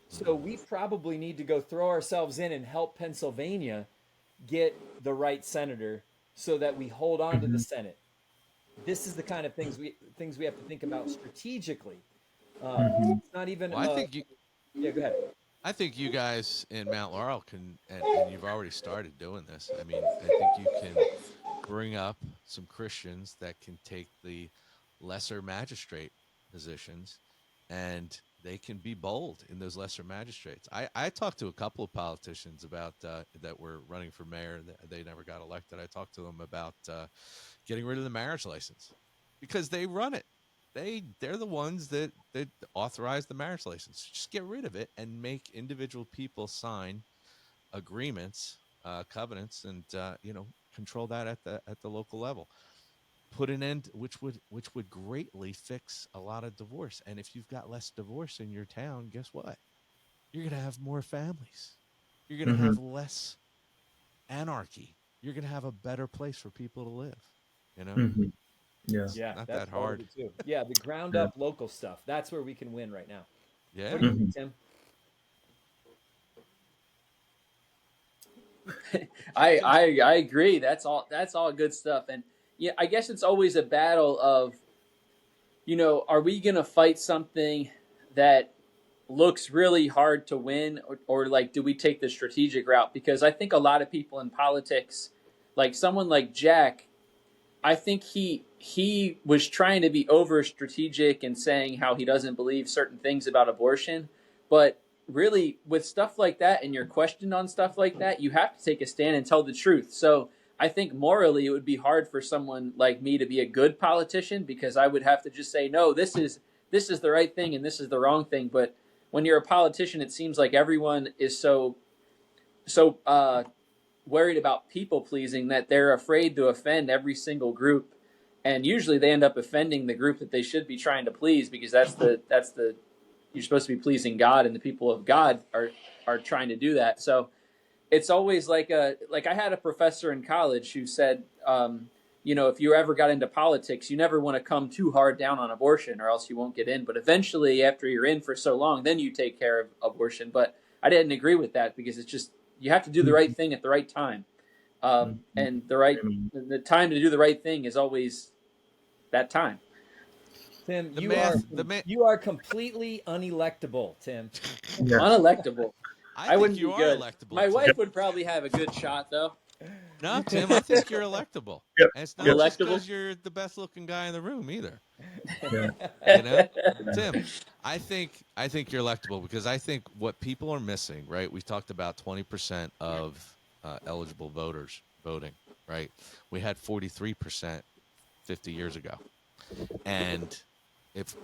[SPEAKER 4] So we probably need to go throw ourselves in and help Pennsylvania get the right senator so that we hold on to the Senate. This is the kind of things we have to think about strategically. It's not even.
[SPEAKER 2] Well, I think you.
[SPEAKER 4] Yeah, go ahead.
[SPEAKER 2] I think you guys in Mount Laurel can, and you've already started doing this. I think you can bring up some Christians that can take the lesser magistrate positions, and they can be bold in those lesser magistrates. I talked to a couple of politicians about that were running for mayor. They never got elected. I talked to them about getting rid of the marriage license, because they run it. They're the ones that authorize the marriage license. Just get rid of it and make individual people sign agreements, covenants, and control that at the local level. Put an end, which would greatly fix a lot of divorce. And if you've got less divorce in your town, guess what? You're going to have more families. You're going to have less anarchy. You're going to have a better place for people to live. You know,
[SPEAKER 1] Mm-hmm. Yeah.
[SPEAKER 4] Yeah,
[SPEAKER 2] not
[SPEAKER 4] that's
[SPEAKER 2] that
[SPEAKER 4] part of
[SPEAKER 2] hard.
[SPEAKER 4] it too. Yeah, the ground
[SPEAKER 1] Yeah.
[SPEAKER 4] up local stuff. That's where we can win right now.
[SPEAKER 2] Yeah.
[SPEAKER 4] What do you
[SPEAKER 1] Mm-hmm.
[SPEAKER 4] think, Tim?
[SPEAKER 3] I agree. That's all good stuff. And yeah, I guess it's always a battle of, are we going to fight something that looks really hard to win, or like, do we take the strategic route? Because I think a lot of people in politics, like someone like Jack, I think he was trying to be over strategic and saying how he doesn't believe certain things about abortion, but really with stuff like that and you're questioned on stuff like that, you have to take a stand and tell the truth. So I think morally it would be hard for someone like me to be a good politician, because I would have to just say, no, this is the right thing and this is the wrong thing. But when you're a politician, it seems like everyone is so worried about people pleasing that they're afraid to offend every single group, and usually they end up offending the group that they should be trying to please, because that's the you're supposed to be pleasing God, and the people of God are trying to do that. So it's always like I had a professor in college who said, if you ever got into politics, you never want to come too hard down on abortion, or else you won't get in. But eventually, after you're in for so long, then you take care of abortion. But I didn't agree with that, because it's just, you have to do the right thing at the right time, and the time to do the right thing is always that time.
[SPEAKER 4] Tim,
[SPEAKER 2] The
[SPEAKER 4] you are
[SPEAKER 2] math, the man.
[SPEAKER 4] you are completely unelectable, Tim.
[SPEAKER 1] Yeah.
[SPEAKER 3] Unelectable.
[SPEAKER 2] I
[SPEAKER 3] wouldn't
[SPEAKER 2] think you
[SPEAKER 3] be
[SPEAKER 2] are
[SPEAKER 3] good.
[SPEAKER 2] electable.
[SPEAKER 3] My
[SPEAKER 2] Tim.
[SPEAKER 3] wife would probably have a good shot, though.
[SPEAKER 2] No, Tim, I think you're electable.
[SPEAKER 1] Yep.
[SPEAKER 2] And it's not
[SPEAKER 3] You're
[SPEAKER 2] just
[SPEAKER 3] electable?
[SPEAKER 2] because you're the best looking guy in the room either.
[SPEAKER 1] Yeah.
[SPEAKER 2] You know, Tim, I think you're electable, because I think what people are missing, right? We talked about 20% of eligible voters voting, right? We had 43% 50 years ago, and if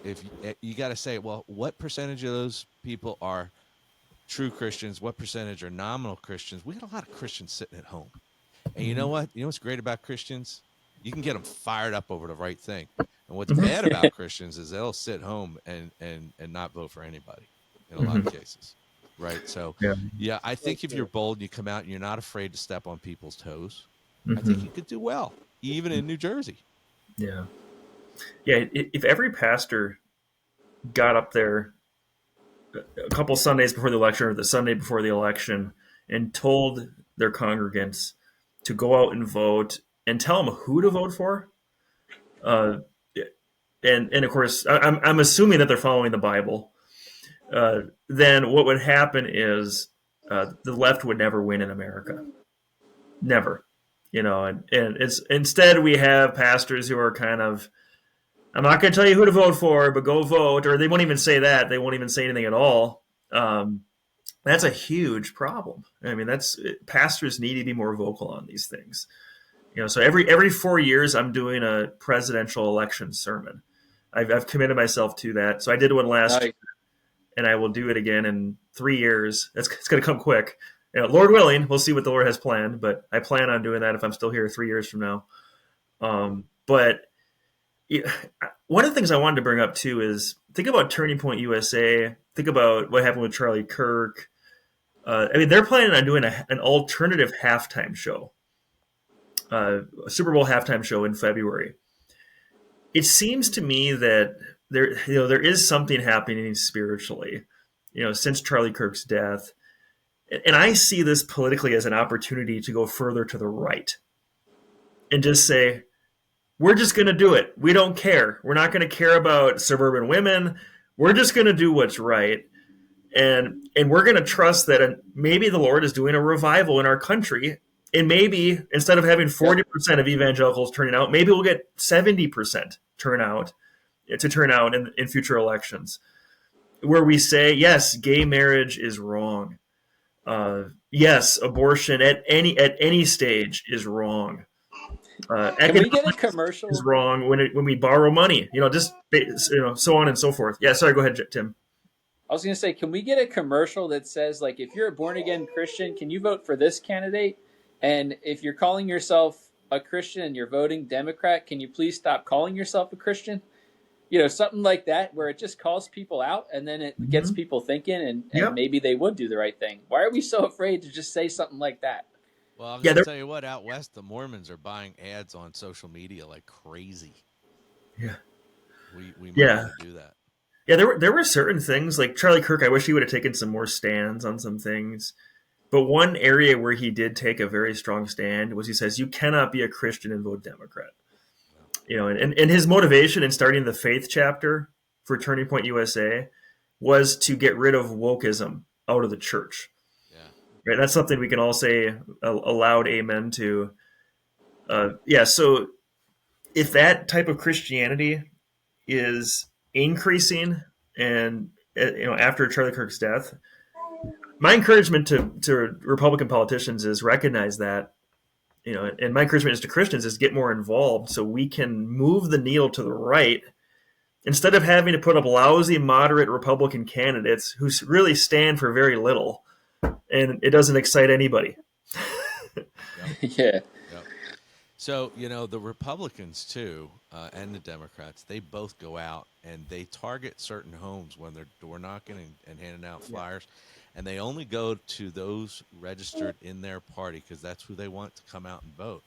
[SPEAKER 2] you got to say, well, what percentage of those people are true Christians? What percentage are nominal Christians? We got a lot of Christians sitting at home. And you know what? You know what's great about Christians? You can get them fired up over the right thing. And what's bad about Christians is they'll sit home and not vote for anybody in a lot of cases, right? So,
[SPEAKER 1] Yeah.
[SPEAKER 2] yeah, I think if you're bold and you come out and you're not afraid to step on people's toes, I
[SPEAKER 1] Mm-hmm.
[SPEAKER 2] think you could do well, even in New Jersey.
[SPEAKER 1] Yeah. Yeah. If every pastor got up there a couple Sundays before the election or the Sunday before the election and told their congregants to go out and vote and tell them who to vote for, uh, and of course I'm assuming that they're following the Bible, then what would happen is the left would never win in America, never, and it's instead we have pastors who are kind of, I'm not going to tell you who to vote for, but go vote, or they won't even say that, they won't even say anything at all. That's a huge problem. I mean, pastors need to be more vocal on these things. So every 4 years, I'm doing a presidential election sermon. I've committed myself to that. So I did one last year, and I will do it again in 3 years. It's going to come quick. Lord willing, we'll see what the Lord has planned, but I plan on doing that if I'm still here 3 years from now. But one of the things I wanted to bring up too is think about Turning Point USA. Think about what happened with Charlie Kirk. They're planning on doing an alternative halftime show, a Super Bowl halftime show in February. It seems to me that there is something happening spiritually, since Charlie Kirk's death, and I see this politically as an opportunity to go further to the right and just say, we're just going to do it. We don't care. We're not going to care about suburban women. We're just going to do what's right. And we're going to trust that maybe the Lord is doing a revival in our country. And maybe instead of having 40% of evangelicals turning out, maybe we'll get 70% turn out in future elections, where we say, yes, gay marriage is wrong. Yes, abortion at any stage is wrong.
[SPEAKER 3] Can we get a commercial?
[SPEAKER 1] Is wrong when we borrow money, so on and so forth. Yeah, sorry, go ahead, Tim.
[SPEAKER 3] I was going to say, can we get a commercial that says, like, if you're a born again Christian, can you vote for this candidate? And if you're calling yourself a Christian and you're voting Democrat, can you please stop calling yourself a Christian? Something like that, where it just calls people out and then it gets people thinking, and maybe they would do the right thing. Why are we so afraid to just say something like that?
[SPEAKER 2] Well, I'm
[SPEAKER 1] Yeah,
[SPEAKER 2] going to tell you what, out west, the Mormons are buying ads on social media like crazy.
[SPEAKER 1] yeah,
[SPEAKER 2] We might
[SPEAKER 1] yeah,
[SPEAKER 2] want to do that.
[SPEAKER 1] yeah. There were certain things like Charlie Kirk. I wish he would have taken some more stands on some things. But one area where he did take a very strong stand was he says you cannot be a Christian and vote Democrat. And his motivation in starting the faith chapter for Turning Point USA was to get rid of wokeism out of the church.
[SPEAKER 2] Yeah.
[SPEAKER 1] Right? That's something we can all say a loud amen to. Yeah. So if that type of Christianity is increasing, and after Charlie Kirk's death, my encouragement to Republican politicians is recognize that, and my encouragement is to Christians is get more involved so we can move the needle to the right instead of having to put up lousy moderate Republican candidates who really stand for very little, and it doesn't excite anybody.
[SPEAKER 3] Yeah.
[SPEAKER 2] Yep. So, the Republicans, too, and the Democrats, they both go out and they target certain homes when they're door knocking and handing out flyers. And they only go to those registered in their party because that's who they want to come out and vote.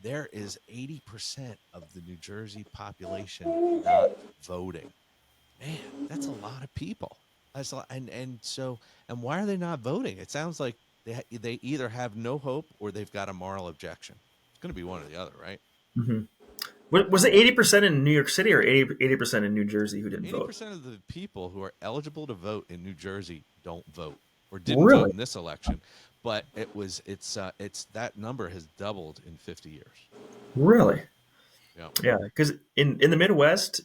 [SPEAKER 2] There is 80% of the New Jersey population not voting. Man, that's a lot of people. That's a lot. And why are they not voting? It sounds like they either have no hope or they've got a moral objection. It's going to be one or the other, right?
[SPEAKER 1] Mm-hmm. Was it 80% in New York City or 80% in New Jersey who didn't vote?
[SPEAKER 2] 80% of the people who are eligible to vote in New Jersey don't vote or didn't
[SPEAKER 1] Really?
[SPEAKER 2] vote in this election. But it's that number has doubled in 50 years.
[SPEAKER 1] Really?
[SPEAKER 2] Yeah.
[SPEAKER 1] Yeah, because in the Midwest,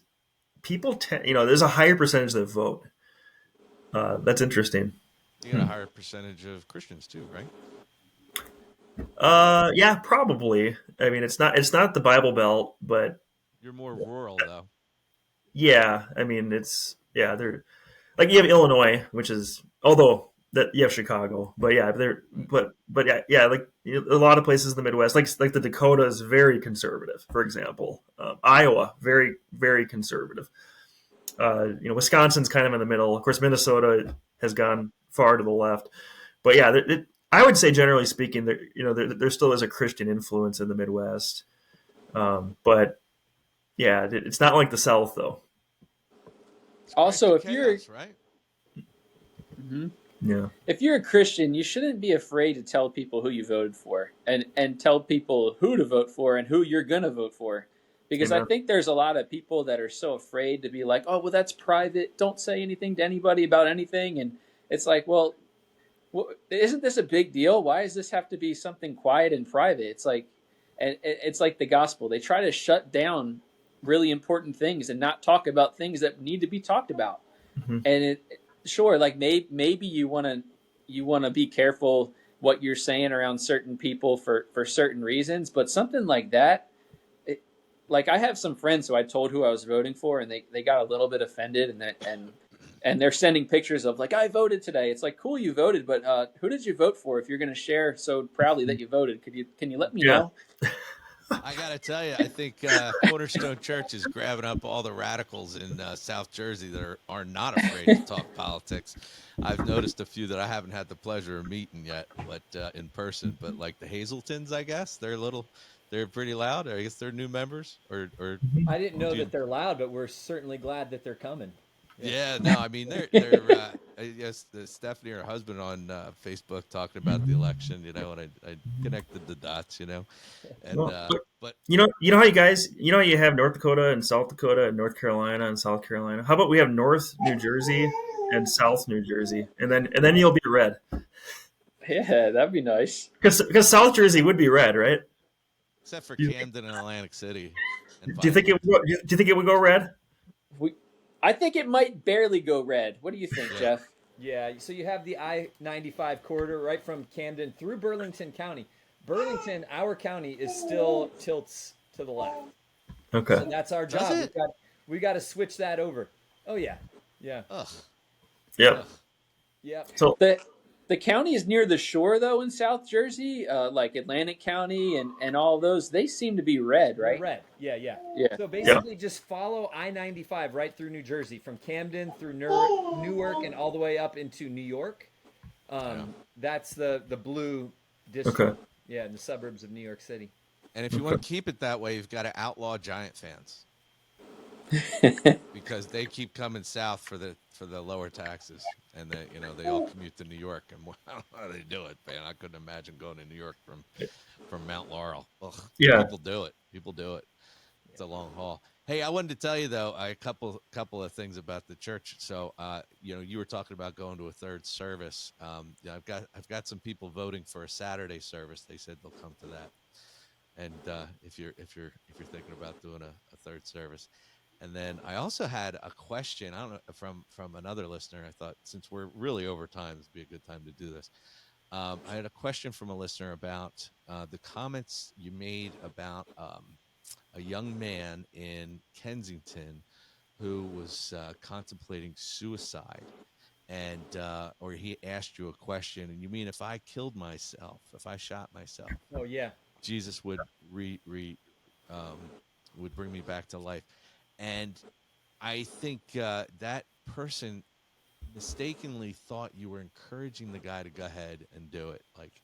[SPEAKER 1] people there's a higher percentage that vote. That's interesting.
[SPEAKER 2] You got a higher percentage of Christians too, right?
[SPEAKER 1] Yeah, probably. I mean, it's not the Bible Belt, but
[SPEAKER 2] You're more rural though.
[SPEAKER 1] yeah, I mean, they're like you have Illinois, which is although that you have Chicago, but yeah, but yeah, like a lot of places in the Midwest, like the Dakotas, very conservative, for example. Iowa, very very conservative. Wisconsin's kind of in the middle. Of course, Minnesota has gone far to the left, but yeah, I would say generally speaking, there still is a Christian influence in the Midwest, but yeah, it's not like the South though.
[SPEAKER 3] Also, if
[SPEAKER 2] chaos, right?
[SPEAKER 1] Yeah.
[SPEAKER 3] If you're a Christian, you shouldn't be afraid to tell people who you voted for and tell people who to vote for and who you're going to vote for. Because
[SPEAKER 1] Amen.
[SPEAKER 3] I think there's a lot of people that are so afraid to be like, oh, well, that's private. Don't say anything to anybody about anything. And it's like, well, isn't this a big deal? Why does this have to be something quiet and private? It's like the gospel. They try to shut down really important things and not talk about things that need to be talked about.
[SPEAKER 1] Mm-hmm.
[SPEAKER 3] And sure, like maybe you want to be careful what you're saying around certain people for certain reasons, but something like that, like I have some friends who I told who I was voting for, and they got a little bit offended, and they're sending pictures of like I voted today. It's like cool you voted, but who did you vote for? If you're going to share so proudly that you voted, can you let me know?
[SPEAKER 2] I got to tell you, I think Cornerstone Church is grabbing up all the radicals in South Jersey that are not afraid to talk politics. I've noticed a few that I haven't had the pleasure of meeting yet, but in person. But like the Hazeltons, I guess they're pretty loud. I guess they're new members, or
[SPEAKER 4] I didn't know that they're loud, but we're certainly glad that they're coming.
[SPEAKER 2] Yeah, no, I mean they're yes, Stephanie, her husband, on Facebook talking about the election, and I connected the dots, and but
[SPEAKER 1] you know how you have North Dakota and South Dakota and North Carolina and South Carolina. How about we have North New Jersey and South New Jersey, and then you'll be red.
[SPEAKER 3] Yeah, that'd be nice.
[SPEAKER 1] Because South Jersey would be red, right?
[SPEAKER 2] except for Camden and Atlantic City. And
[SPEAKER 1] Do you think it would go red?
[SPEAKER 3] I think it might barely go red. What do you think, Jeff?
[SPEAKER 4] Yeah, so you have the I-95 corridor right from Camden through Burlington County. Burlington, our county, is still tilts to the left.
[SPEAKER 1] Okay.
[SPEAKER 4] So that's our job. We got to switch that over. Oh, yeah. Yeah.
[SPEAKER 2] Ugh.
[SPEAKER 1] Yep.
[SPEAKER 2] Ugh.
[SPEAKER 4] Yep.
[SPEAKER 1] So
[SPEAKER 3] The county is near the shore, though, in South Jersey, like Atlantic County and all those. They seem to be red, right?
[SPEAKER 4] Red. Yeah.
[SPEAKER 3] Yeah.
[SPEAKER 4] So basically just follow I-95 right through New Jersey, from Camden through Newark and all the way up into New York. That's the blue district.
[SPEAKER 1] Okay.
[SPEAKER 4] Yeah, in the suburbs of New York City.
[SPEAKER 2] And if you want to keep it that way, you've got to outlaw Giant fans because they keep coming south for the lower taxes, and they all commute to New York, and I don't know how they do it, man. I couldn't imagine going to New York from Mount Laurel. Ugh.
[SPEAKER 1] Yeah.
[SPEAKER 2] People do it. It's a long haul. Hey, I wanted to tell you though a couple of things about the church. So, you were talking about going to a third service. I've got some people voting for a Saturday service. They said they'll come to that. And if you're thinking about doing a third service, and then I also had a question. I don't know from another listener. I thought since we're really over time, this would be a good time to do this. I had a question from a listener about the comments you made about a young man in Kensington who was contemplating suicide, and or he asked you a question, and you mean if I killed myself, if I shot myself?
[SPEAKER 4] Oh yeah.
[SPEAKER 2] Jesus would would bring me back to life, and I think that person mistakenly thought you were encouraging the guy to go ahead and do it.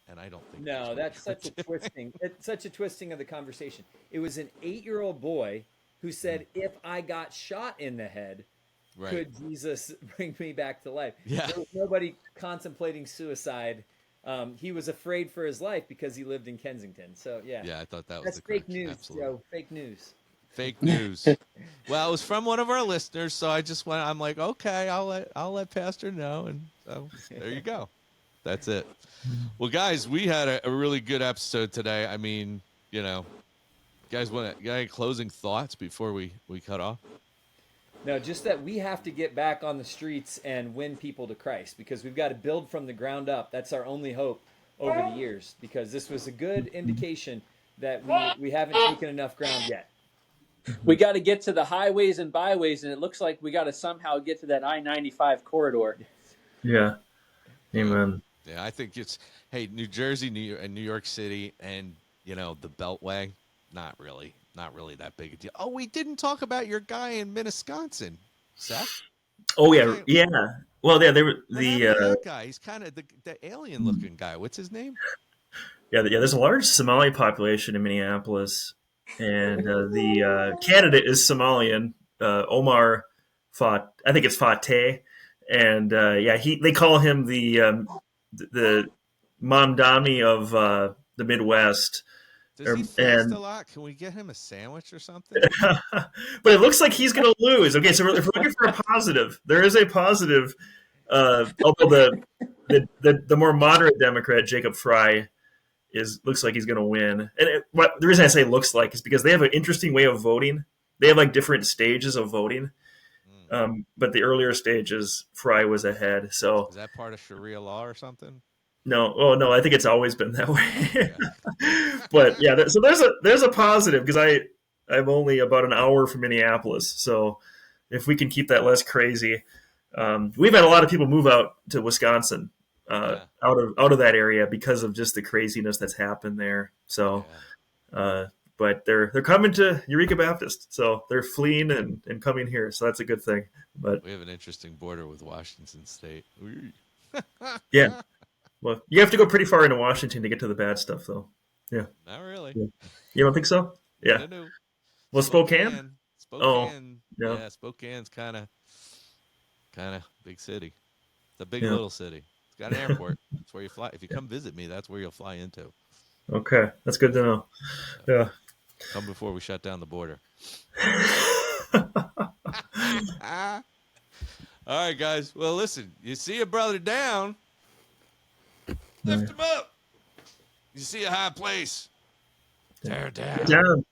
[SPEAKER 2] And I don't think
[SPEAKER 4] No, that's such a twisting. It's such a twisting of the conversation. It was an 8-year-old boy who said, "If I got shot in the head,
[SPEAKER 2] right.
[SPEAKER 4] could Jesus bring me back to life?"
[SPEAKER 2] Yeah.
[SPEAKER 4] There was nobody contemplating suicide. He was afraid for his life because he lived in Kensington. So yeah,
[SPEAKER 2] I thought that was
[SPEAKER 4] that's
[SPEAKER 2] the
[SPEAKER 4] fake
[SPEAKER 2] correction.
[SPEAKER 4] news,
[SPEAKER 2] Absolutely.
[SPEAKER 4] Joe. Fake news.
[SPEAKER 2] Fake news. Well, it was from one of our listeners, so I'm like, okay, I'll let Pastor know, and so there you go. That's it. Well, guys, we had a really good episode today. I mean, guys, got any closing thoughts before we cut off?
[SPEAKER 4] No, just that we have to get back on the streets and win people to Christ, because we've got to build from the ground up. That's our only hope over the years, because this was a good indication that we haven't taken enough ground yet.
[SPEAKER 3] We got to get to the highways and byways, and it looks like we got to somehow get to that I-95 corridor.
[SPEAKER 1] Yeah. Amen.
[SPEAKER 2] Yeah, I think New Jersey, New York City, and the Beltway. Not really that big a deal. Oh, we didn't talk about your guy in Minnetonka, Seth.
[SPEAKER 1] Oh yeah, yeah. Well, yeah, they were
[SPEAKER 2] that guy. He's kind of the alien-looking guy. What's his name?
[SPEAKER 1] Yeah. There's a large Somali population in Minneapolis, and the candidate is Somalian, Omar Fat. I think it's Fateh, and they call him the Mamdani of the Midwest.
[SPEAKER 2] Does he fast a lot? Can we get him a sandwich or something?
[SPEAKER 1] But it looks like he's going to lose. Okay, so if we're looking for a positive, there is a positive. Although the more moderate Democrat, Jacob Fry, looks like he's going to win. And the reason I say looks like is because they have an interesting way of voting. They have like different stages of voting. But the earlier stages, Fry was ahead. So
[SPEAKER 2] is that part of Sharia law or something?
[SPEAKER 1] No, I think it's always been that way. But yeah, so there's a positive, because I'm only about an hour from Minneapolis. So if we can keep that less crazy, we've had a lot of people move out to Wisconsin, out of that area because of just the craziness that's happened there. So, but they're coming to Eureka Baptist, so they're fleeing and coming here. So that's a good thing. But
[SPEAKER 2] we have an interesting border with Washington State.
[SPEAKER 1] Yeah. Well, you have to go pretty far into Washington to get to the bad stuff, though. Yeah.
[SPEAKER 2] Not really.
[SPEAKER 1] Yeah. You don't think so? Yeah.
[SPEAKER 2] No.
[SPEAKER 1] Well, Spokane?
[SPEAKER 2] Yeah, Spokane's kind of big city. It's a big little city. It's got an airport. That's where you fly. If you come visit me, that's where you'll fly into.
[SPEAKER 1] Okay, that's good to know. Yeah.
[SPEAKER 2] Come before we shut down the border. All right, guys. Well, listen, you see a brother down, lift him up. You see a high place, tear it down.
[SPEAKER 1] Down.